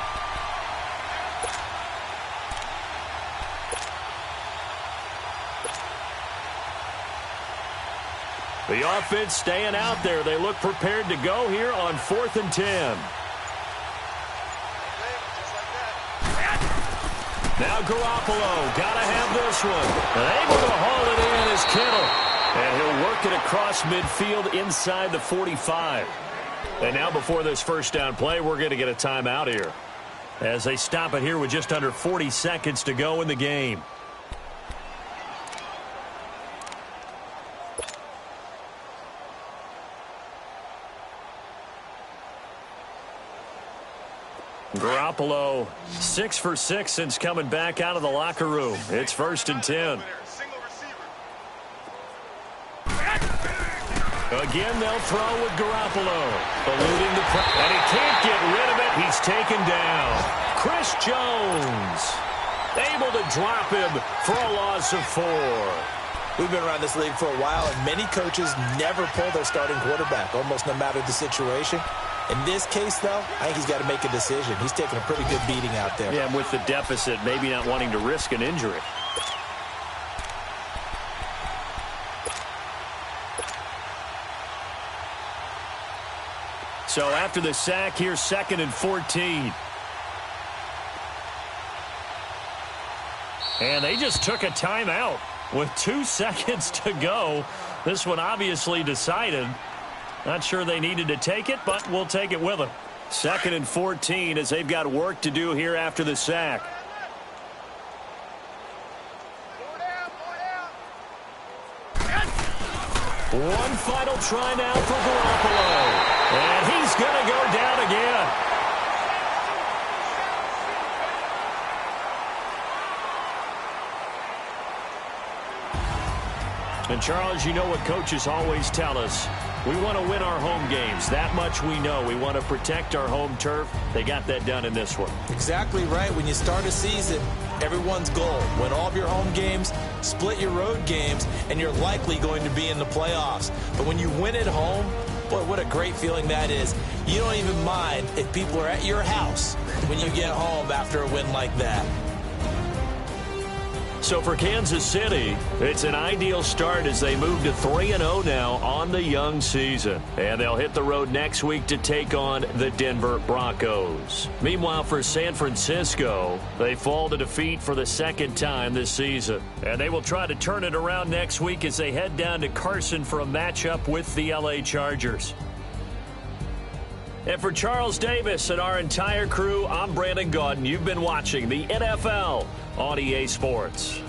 The offense staying out there. They look prepared to go here on 4th and 10. Now Garoppolo, got to have this one. Able to haul it in is Kittle. And he'll work it across midfield inside the 45. And now before this 1st down play, we're going to get a timeout here, as they stop it here with just under 40 seconds to go in the game. Garoppolo, 6 for 6 since coming back out of the locker room. It's 1st and 10. Again, they'll throw with Garoppolo. Eluding the pressure. And he can't get rid of it. He's taken down. Chris Jones able to drop him for a loss of 4. We've been around this league for a while, and many coaches never pull their starting quarterback, almost no matter the situation. In this case, though, I think he's got to make a decision. He's taking a pretty good beating out there. Yeah, and with the deficit, maybe not wanting to risk an injury. So after the sack, here's 2nd and 14. And they just took a timeout with 2 seconds to go. This one obviously decided. Not sure they needed to take it, but we'll take it with them. 2nd and 14 as they've got work to do here after the sack. One final try now for Garoppolo. And he's going to go down again. And, Charles, you know what coaches always tell us. We want to win our home games. That much we know. We want to protect our home turf. They got that done in this one. Exactly right. When you start a season, everyone's goal: win all of your home games, split your road games, and you're likely going to be in the playoffs. But when you win at home, boy, what a great feeling that is. You don't even mind if people are at your house when you get home after a win like that. So for Kansas City, it's an ideal start as they move to 3-0 now on the young season. And they'll hit the road next week to take on the Denver Broncos. Meanwhile, for San Francisco, they fall to defeat for the 2nd time this season. And they will try to turn it around next week as they head down to Carson for a matchup with the LA Chargers. And for Charles Davis and our entire crew, I'm Brandon Gaudin. You've been watching the NFL on EA Sports.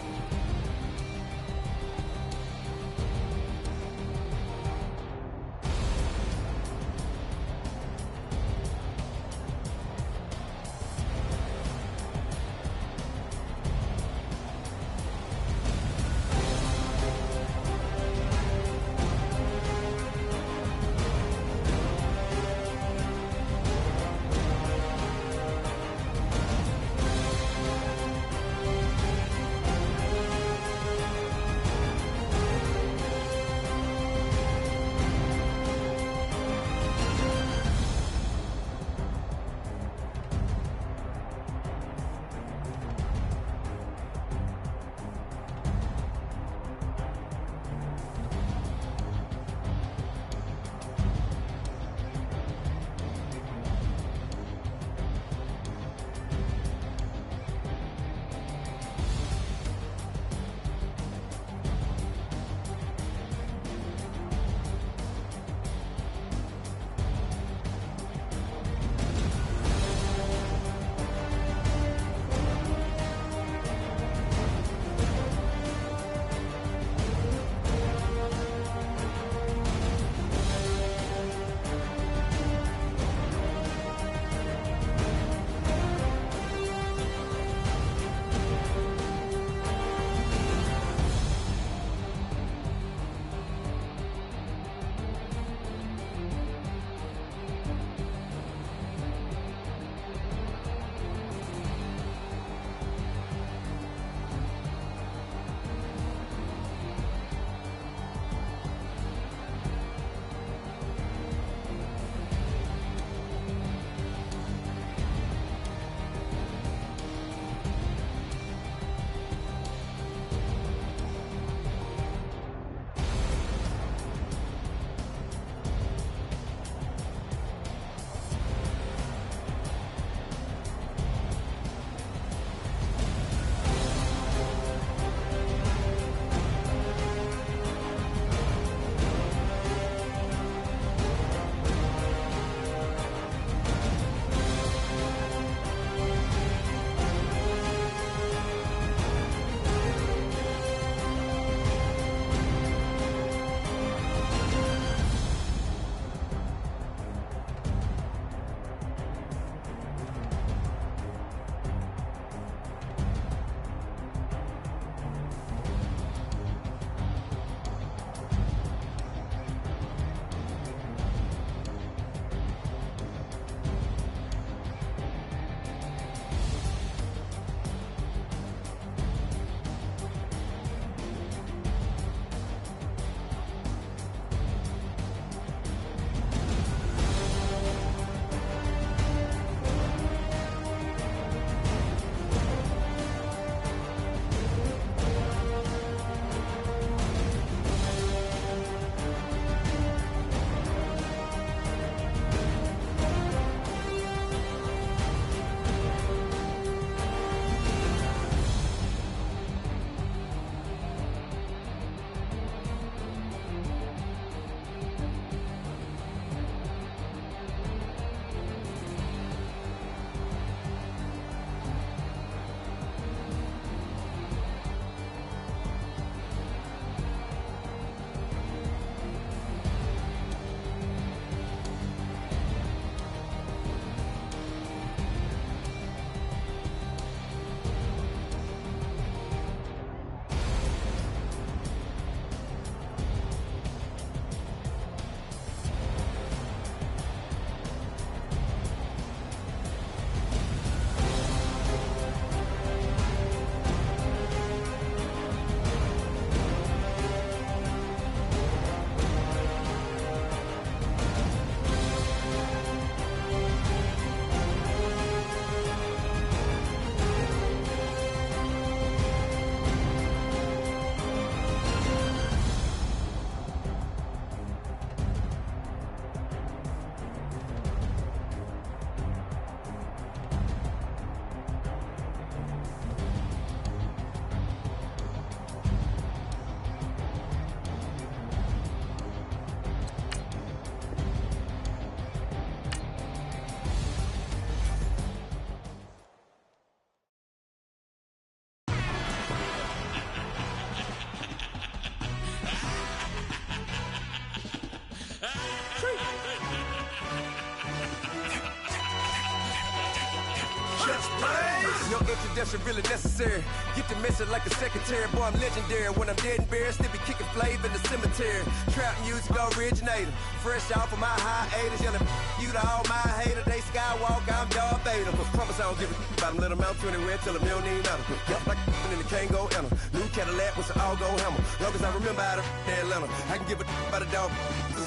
deaths are really necessary. Get the message like a secretary. Boy, I'm legendary. When I'm dead and buried, still be kicking flavor in the cemetery. Trap music originator. Fresh off of my hiatus. Yelling you to all my haters. They skywalk, I'm Darth Vader. But promise I don't give a about them. Let them out to anywhere. Tell them you don't need nothing. Yep, like and the can't go enter. New Cadillac with an all-go hammer. Long as I remember how to Atlanta. I can give a about a dog.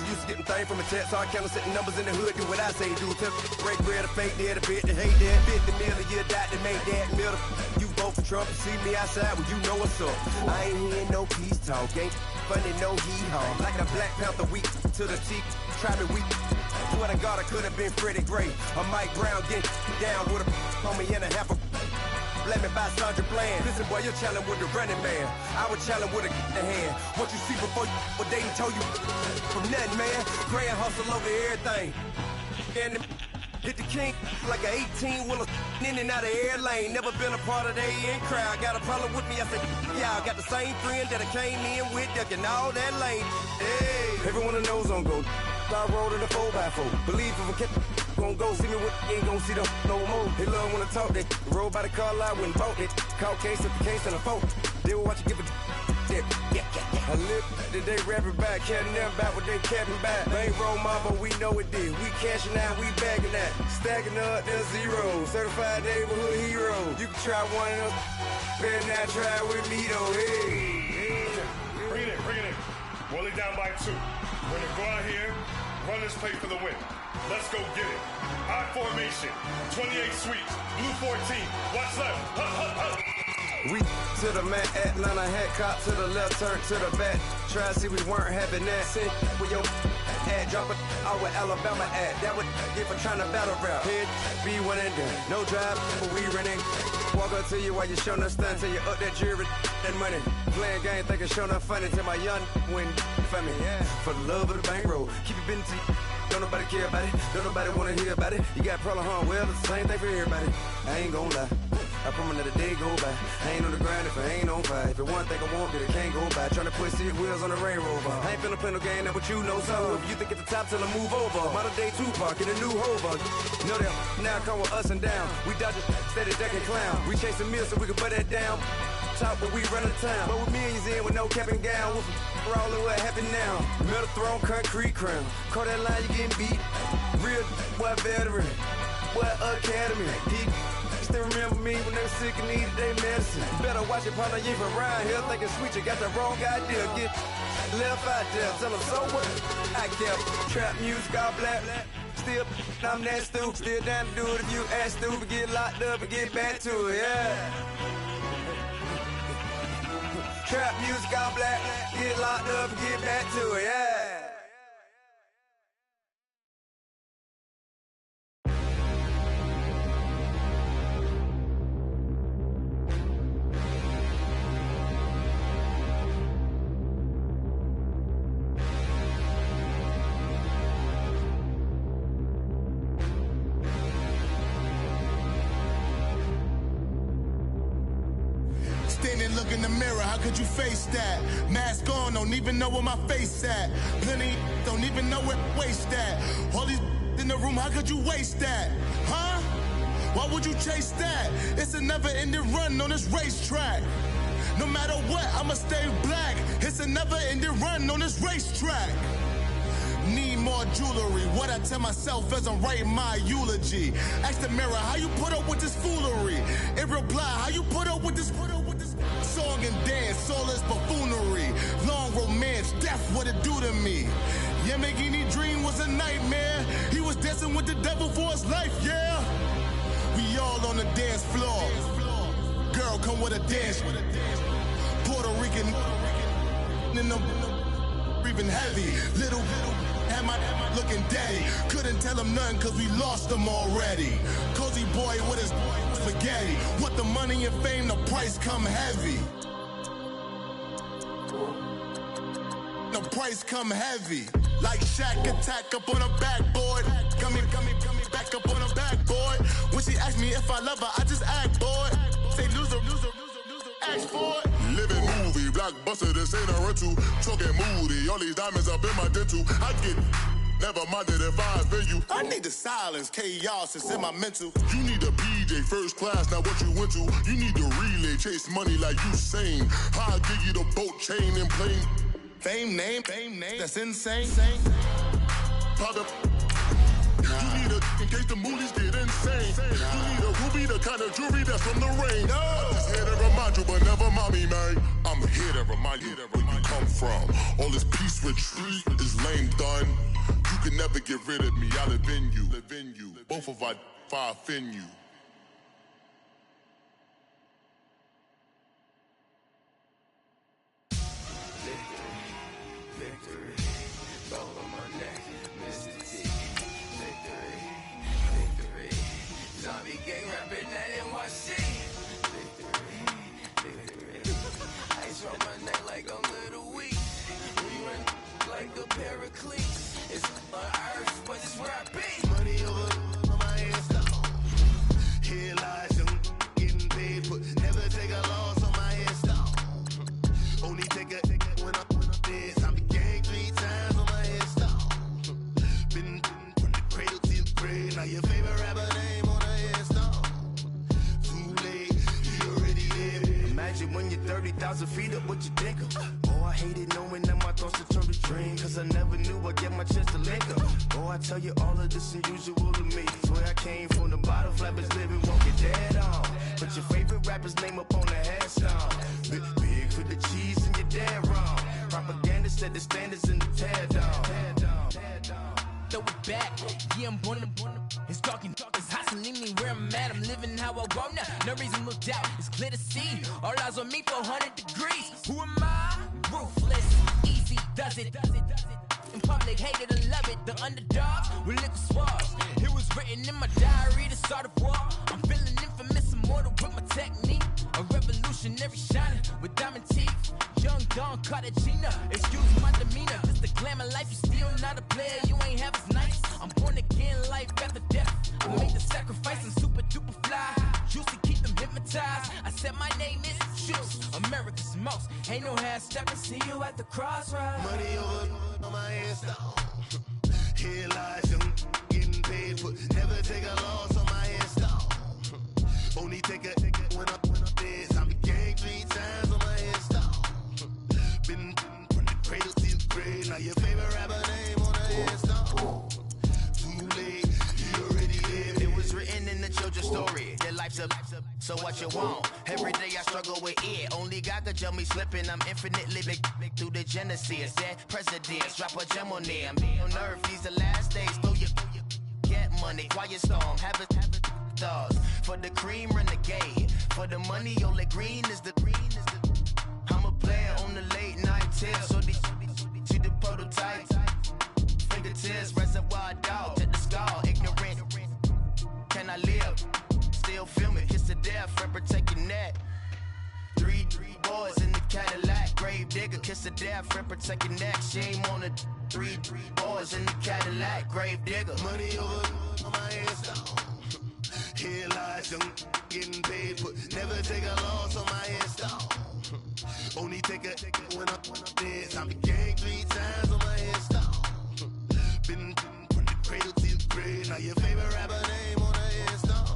Used to getting things from a text. So I count setting numbers in the hood. Do what I say do. Tell break bread, a fake dead, a bit, to hate that. 50 million, you died to make that middle. You vote for Trump, you see me outside, well, you know what's up. I ain't hearing no peace talk, ain't funny, no hee-haw. Like a Black Panther weak to the cheek, try me weak. Swear to God, I could have been Freddie Gray or Mike Brown getting down with a on me and a half a. Let me buy Sandra Bland. Listen, boy, you're challenging with the running man. I was challenging with a hand. What you see before you, what they told you from nothing, man. Grand hustle over everything. And hit the king like an 18-wheeler in and out of air lane. Never been a part of the in crowd. Got a problem with me, I said, yeah, I got the same friend that I came in with, ducking all that lane. Hey, everyone knows on go. I rolled in a 4x4. Believe if a cat gon' go see me with ain't gon' see them no more. They love when I talk that. Roll by the car lot when bought it. Caught case after case and a phone. They will watch you give a dip. I live that they rapping back, catching them back what they capping back. They ain't roll mama, we know it did. We cashing out, we bagging that. Stacking up, there's zero. Certified neighborhood hero. You can try one of them. Better not try with me though. Hey. Bring it in. Roll it down by 2. We're gonna go out here, run this play for the win. Let's go get it. I formation, 28 sweeps, blue 14. Watch left. Hup. We to the man, Atlanta hat cop to the left, turn to the back. Try to see we weren't having that. Sit with your ad, drop it out with Alabama ad. That would get for trying to battle rap. Head, be one and done. No drive, but we running. Walk up to you while you showing us stunts. Till you up that jury and money. Playing game, thinking showing up funny. Till my young win for me. Yeah. For the love of the bankroll. Keep it busy. Don't nobody care about it. Don't nobody wanna hear about it. You got problem, huh? Well, it's the same thing for everybody. I ain't gon' lie. I promise that a day go by. I ain't on the grind if I ain't on fire. If it one thing I want, then it can't go by. Tryna put 6 wheels on the Range Rover. I ain't finna play no game, that what you know. So if you think at the top till I move over. Modern day Tupac in a new Hova. Know that now come with us and down. We dodge it, steady ducking clown. We chasing meals so we can put that down. Top, but we run the town. But with millions in with no cap and gown. We're all in what happened now. Metal throne, concrete crown. Call that line, you getting beat. Real what veteran. What academy. He still remember me when they were sick and needed their medicine. Better watch it, partner, you from around here thinking sweet, you got the wrong idea. Get left out there, tell them so what I kept. Trap music, all black. Still, I'm that stupid. Still down to do it if you ask stupid. Get locked up and get back to it, yeah. Trap music, all black. Get locked up and get back to it, yeah. Look in the mirror, how could you face that? Mask on, don't even know where my face at. Plenty don't even know where waste at. All these in the room, how could you waste that? Huh? Why would you chase that? It's a never-ending run on this racetrack. No matter what, I'ma stay black. It's a never-ending run on this racetrack. Need more jewelry. What I tell myself as I'm writing my eulogy. Ask the mirror, how you put up with this foolery? In reply, how you put up with this song and dance, all this buffoonery. Long romance, death, what it do to me? Yamagini dream was a nightmare. He was dancing with the devil for his life, yeah. We all on the dance floor. Girl, come with a dance. Puerto Rican in the breathing heavy. Little am I looking daddy. Couldn't tell him nothing cause we lost him already. Cozy boy with his spaghetti. Want the money and fame, the price come heavy. The price come heavy. Like Shaq attack up on a backboard. Coming back up on a backboard. When she asked me if I love her, I just act bored. Say loser, ask for it. Living movie, blockbuster, this ain't a rental. Talking moody, all these diamonds up in my dental. I get never minded if I offend you. I need the silence, chaos, it's in my mental. You need to be DJ first class, now what you went to? You need to relay, chase money like Usain. How I give you the boat chain and plane. Fame name, that's insane. Pop up. You need a, in case the movies get insane. You need a ruby, the kind of jewelry that's from the rain. I'm just here to remind you, but never mommy, man. I'm here to remind you where you come from. All this peace retreat is lame done. You can never get rid of me, I live in you. Both of our five in you. It's on earth, but it's where I be. Money over on my headstone. Here lies young, getting paid, but never take a loss on my headstone. Only take a when I'm dead. I be gang 3 times on my headstone. Been from the cradle to the grave. Now your favorite rapper name on a headstone. Too late, you already dead. Imagine when you're 30,000 feet up, what you think of? Oh, I hated knowing that my thoughts would turn to dream. Cause I never knew I'd get my chance to link up. Oh, I tell you all of this unusual to me. Swear I came from the bottom, flappers living, won't get dead on. Put your favorite rapper's name up on the headstone. Big for the cheese and you're dead wrong. Propaganda set the standards in the tear down. Throw it back, yeah, I'm born to. It's talking, it's hustling me where I'm at. I'm living how I want now. No reason to doubt, it's clear to see. All eyes on me, 400 degrees. Who am I? Ruthless, easy, does it. In public, hate it and love it. The underdogs with liquor swabs. It was written in my diary to start a war. I'm feeling infamous, immortal with my technique. A revolutionary shining with diamond teeth. Young Don Cartagena, excuse my demeanor. This the glamour life, you still not a player. You ain't half as nice. I'm born again, life after death. I made the sacrifice and super duper fly. Juicy, keep them hypnotized. I said my name is Juice, America's most. Ain't no half stepping, see you at the crossroads. Money over on my headstone. Here lies young, getting paid, but never take a loss on my headstone. Only take a when I'm dead. I be gang 3 times on my headstone. Been from the cradle to the grave. Now your favorite rapper name on the headstone. Too late, you already dead. It was written in the children's story. Your life's up, so what you want? Every day I struggle with it. Only God could jump me slipping. I'm infinitely big through the genesis. Dead presidents, drop a gem on there. I'm on earth, these the last days. Throw your get money, quiet storm, have it dogs. For the cream, renegade. For the money, only green is the. I'm a player on the late night tip. So these to the prototype. Fingertips, reservoir dog to the skull. Ignorant. Can I live? Still film it, kiss to death, friend protect your neck. 3 boys in the Cadillac, grave digger, kiss to death, friend protect your neck. Shame on the 3 boys in the Cadillac, grave digger. Money over on my headstone. Here lies young, getting paid, but never take a loss on my headstone. Only take a when I'm dead. I be gang 3 times on my headstone. Been from the cradle to the grave. Now your favorite rapper name on the headstone.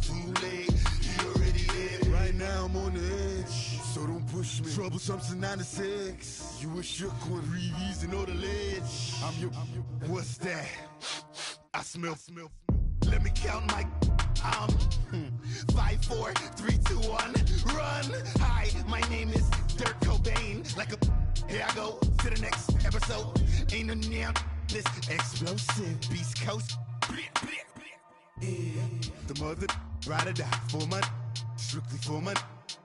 Too late, you already dead. Right now I'm on the edge, so don't push me. Troublesome to 9 to 6. You a shook one, Reeves and all the ledge. I'm your, what's that? I smell. Let me count my. 5, 4, 3, 2, 1, run. Hi, my name is Dirk Cobain. Like a. Here I go to the next episode. Ain't no damn this explosive Beast Coast. The mother ride or die for my strictly for my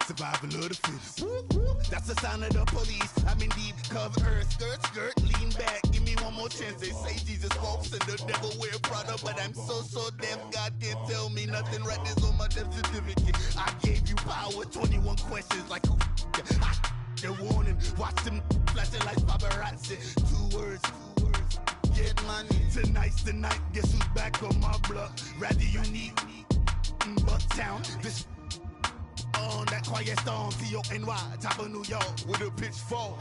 survival of the fittest. That's the sign of the police. I'm in deep cover earth, skirt, lean back. Give me one more chance. They say Jesus walks and the devil wear Prada, but I'm so deaf. God can't tell me nothing. Right this on my death certificate. I gave you power. 21 questions like who? The warning. Watch them flashing like paparazzi. 2 words. Get money. Tonight's the night. Guess who's back on my block? Rather unique. Bucktown. This on that quiet storm. T-O-N-Y. Top of New York with a pitchfork.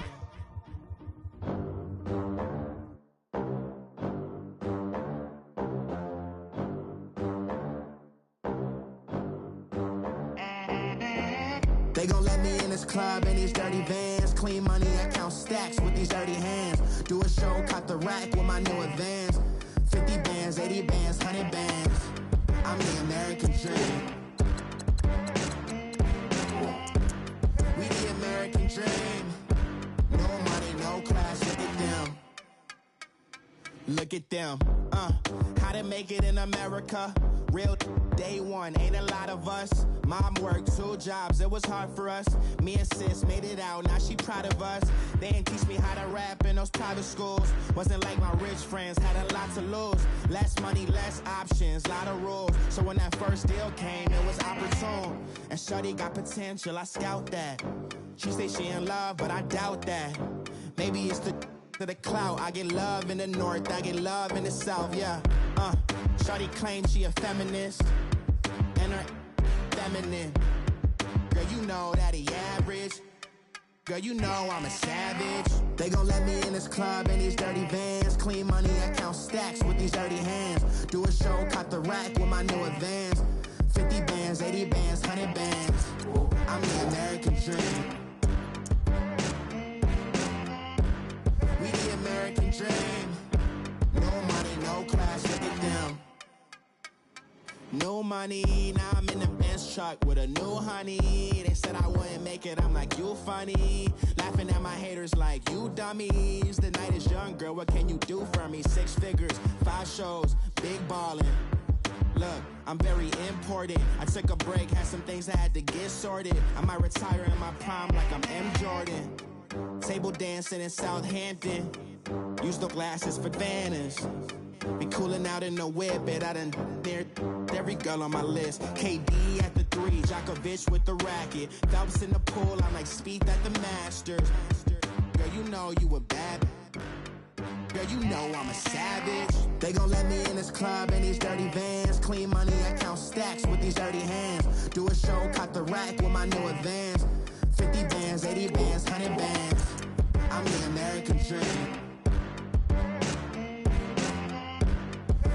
They gon' let me in this club in these dirty vans. Clean money, I count stacks with these dirty hands. Do a show, cut the rack with my new advance. 50 bands, 80 bands, 100 bands. I'm the American dream. We the American dream. No money, no class, look at them. Look at them, how to make it in America. Real day one, ain't a lot of us. Mom worked 2 jobs, it was hard for us. Me and sis made it out, now she proud of us. They ain't teach me how to rap in those private schools. Wasn't like my rich friends, had a lot to lose. Less money, less options, lot of rules. So when that first deal came, it was opportune. And shorty got potential, I scout that. She say she in love, but I doubt that. Maybe it's to the clout. I get love in the north, I get love in the south, yeah. Shorty claims she a feminist, and her feminine. Girl, you know that he average. Girl, you know I'm a savage. They gon' let me in this club in these dirty vans. Clean money, I count stacks with these dirty hands. Do a show, cut the rack with my new advance. 50 bands, 80 bands, 100 bands. I'm the American dream. We the American dream. No money, no class, look at them. No money, now I'm in the Benz truck with a new honey. They said I wouldn't make it, I'm like, you funny. Laughing at my haters like, you dummies. The night is young, girl, what can you do for me? 6 figures, 5 shows, big ballin'. Look, I'm very important. I took a break, had some things I had to get sorted. I might retire in my prime like I'm M. Jordan. Table dancing in Southampton. Use the glasses for Vannas. Be cooling out in the whip, but I done near every girl on my list. KD at the 3, Djokovic with the racket. Phelps in the pool, I'm like Spieth at the Masters. Girl, you know you a bad. Girl, you know I'm a savage. They gon' let me in this club in these dirty vans. Clean money, I count stacks with these dirty hands. Do a show, cut the rack with my new advance. 50 bands, 80 bands, 100 bands. I'm the American dream.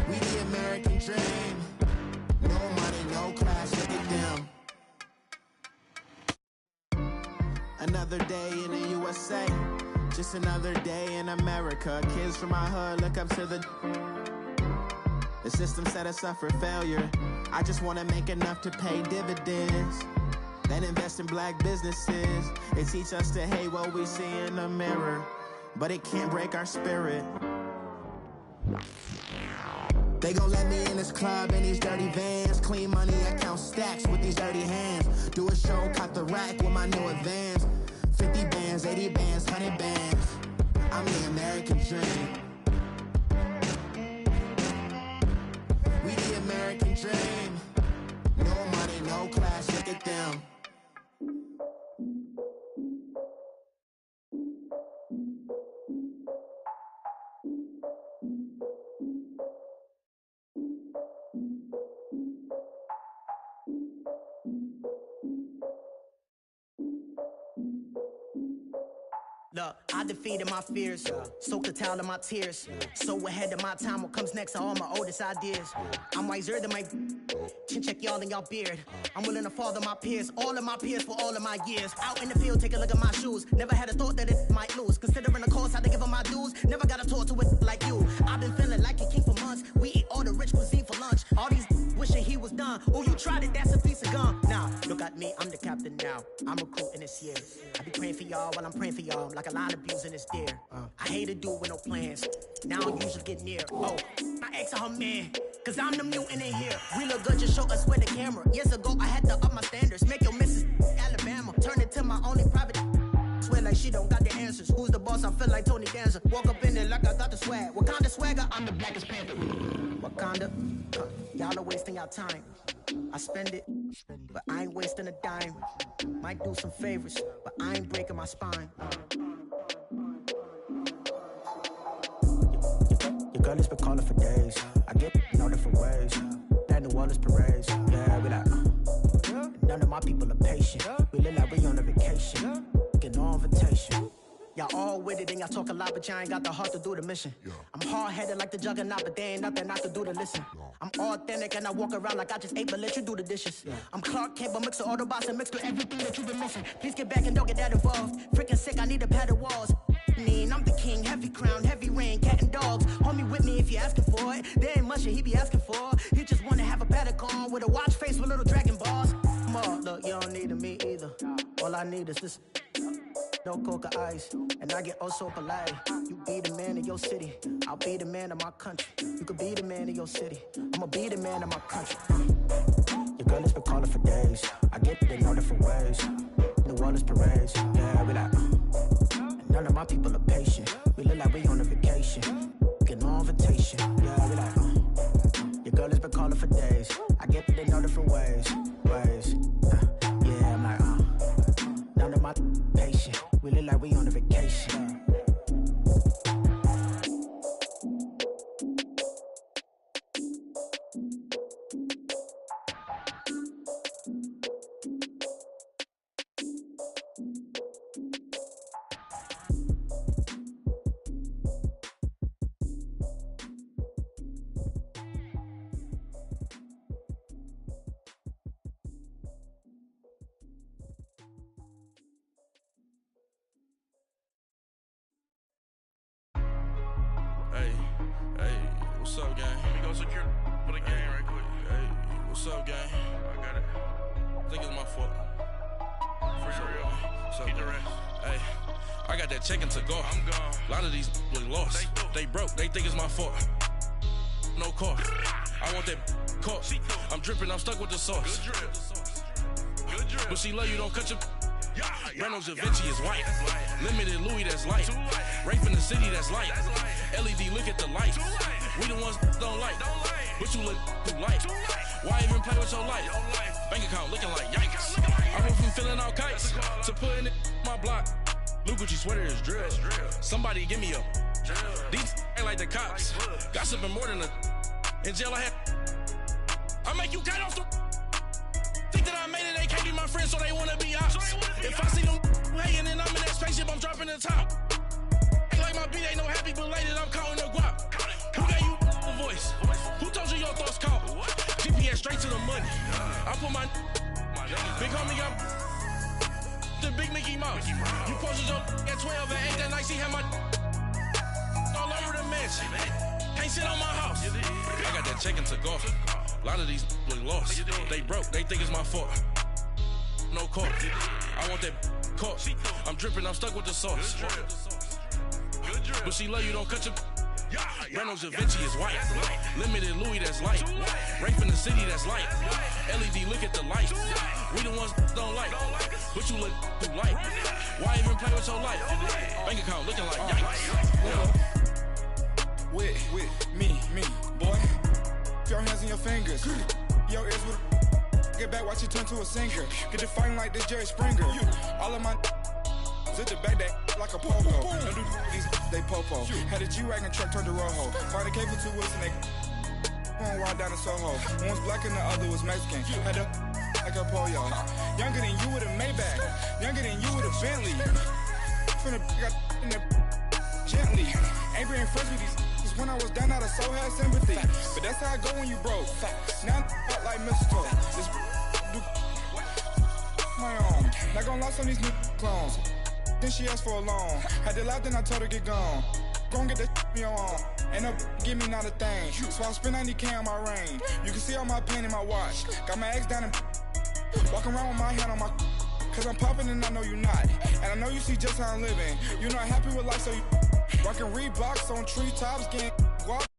We the American dream. No money, no class, look at them. Another day in the USA. Just another day in America. Kids from my hood look up to the system set us up for failure. I just wanna make enough to pay dividends. Then invest in black businesses. They teach us to hate what we see in the mirror, but it can't break our spirit. They gon' let me in this club in these dirty vans. Clean money, I count stacks with these dirty hands. Do a show, cut the rack with my new advance. 50 bands, 80 bands, 100 bands. I'm the American dream. We the American dream. No money, no class, look at them. Look, I defeated my fears, soaked the towel in my tears. So ahead of my time, what comes next are all my oldest ideas. I'm wiser than my chin check y'all in y'all beard. I'm willing to father my peers, all of my peers for all of my years. Out in the field, take a look at my shoes. Never had a thought that it might lose. Considering the cost, I had to give them my dues. Never got a talk to it like you. I've been feeling like a king for months. We eat all the rich cuisine for lunch. All these wishing he was done. Oh, you tried it, that's a piece of gum. Now, look at me, I'm the captain now. I'm recruiting this year. I be praying for y'all while I'm praying for y'all. Like a line of abusing this deer. I hate a dude with no plans. Now I don't usually get near. Oh, my ex her man. Cause I'm the mutant in here. We look good, just show us where the camera. Years ago, I had to up my standards. Make your missus Alabama. Turn it to my only private. Swear like she don't got the answers. Who's the boss? I feel like Tony Danza. Walk up in there like I got the swag. What kind of swagger? I'm the blackest panther. Wakanda. Y'all are wasting your time. I spend it, but I ain't wasting a dime. Might do some favors, but I ain't breaking my spine. Your girl has been calling for days. I get in all different ways. That New Orleans parades. Yeah, we like. None of my people are patient. We live like we on a vacation. Get no invitation. Y'all all with it and y'all talk a lot, but y'all ain't got the heart to do the mission. I'm hard-headed like the juggernaut, but there ain't nothing I can do to listen. I'm authentic and I walk around like I just ate, but let you do the dishes. I'm Clark Kent, but mix the Autobots and mix with everything that you've been missing. Please get back and don't get that involved. Freaking sick, I need a pad of walls. I'm the king, heavy crown, heavy rain, cat and dogs. Homie with me if you're asking for it. There ain't much that he be asking for. He just wanna have a paddock on with a watch face with little dragon balls. Look, you don't need me either. All I need is this. No coca ice, and I get oh so polite. You be the man of your city, I'll be the man of my country. You could be the man of your city, I'ma be the man of my country. Your girl has been calling for days. I get it in all different ways. New Orleans parades, yeah, we like. And none of my people are patient. We look like we on a vacation. Get no invitation, yeah, we like. Your girl has been calling for days. I get it in all different ways. Yeah, I'm like, none of my patient. We look like we on a vacation. What's up, gang? Let me go secure for the game right quick. Hey, what's up, gang? I got it. I think it's my fault. For real. So, keep the rest. Hey, I got that check-in to go. I'm gone. A lot of these look lost. They broke. They think it's my fault. No car. I want that car. I'm dripping. I'm stuck with the sauce. Good drip. Good drip. But she love you. Don't cut your... Reynolds Da Vinci is white. Limited Louis, that's light. Rape in the city, that's light. LED, look at the light. We the ones don't like. But you look too light. Why even play with your life? Bank account looking like yikes. I went from filling out kites to putting it in my block. Blue Gucci sweater is drill. Somebody give me a. These ain't like the cops. Gossiping more than a. In jail I had. I make you cut off the. Think that I made it, they can't be my friends, so they wanna be ops. If I see them hating and I'm in that spaceship, I'm dropping the top. Ain't like my beat, ain't no happy belated, I'm counting the guap. Who gave you the voice? Who told you your thoughts count? GPS straight to the money. I put my big homie got the big Mickey Mouse. You posted your at 12 and 8 that night, she had my all over the mansion. Can't sit on my house. I got that check-in to go. A lot of these look lost. They broke, they think it's my fault. No car. I want that car. I'm dripping, I'm stuck with the sauce. But she love you, don't cut your. Reynolds Da Vinci is white. Limited Louis, that's light. Rape in the city, that's light. LED, look at the light. We the ones don't like. But you look too light. Why even play with your life? Bank account looking like yikes. With me, boy. Your hands and your fingers. Your ears with get back, watch it turn to a singer. Get it fighting like this Jerry Springer. All of my zip the back that like a pogo. Don't do these, they popo. Had a G-Wagon truck turned to Rojo. Find a cable 2 wheels and they going wild down in Soho. One was black and the other was Mexican. Had a like a pollo. Younger than you with a Maybach. Younger than you with a Bentley. From the got in the gently. Ain't being friends with these. When I was down, I so had sympathy. But that's how I go when you broke. Now I'm like mistletoe. This do my own. Not gonna lie on these new clones. Then she asked for a loan. Had to laugh, then I told her get gone. Gon' get that me on. Ain't no give me not a thing. So I spend 90K on my range. You can see all my pain in my watch. Got my ex down and walking around with my hand on my. Cause I'm popping and I know you not. And I know you see just how I'm living. You're not happy with life, so you. Rockin' Reeboks on treetops, getting guap.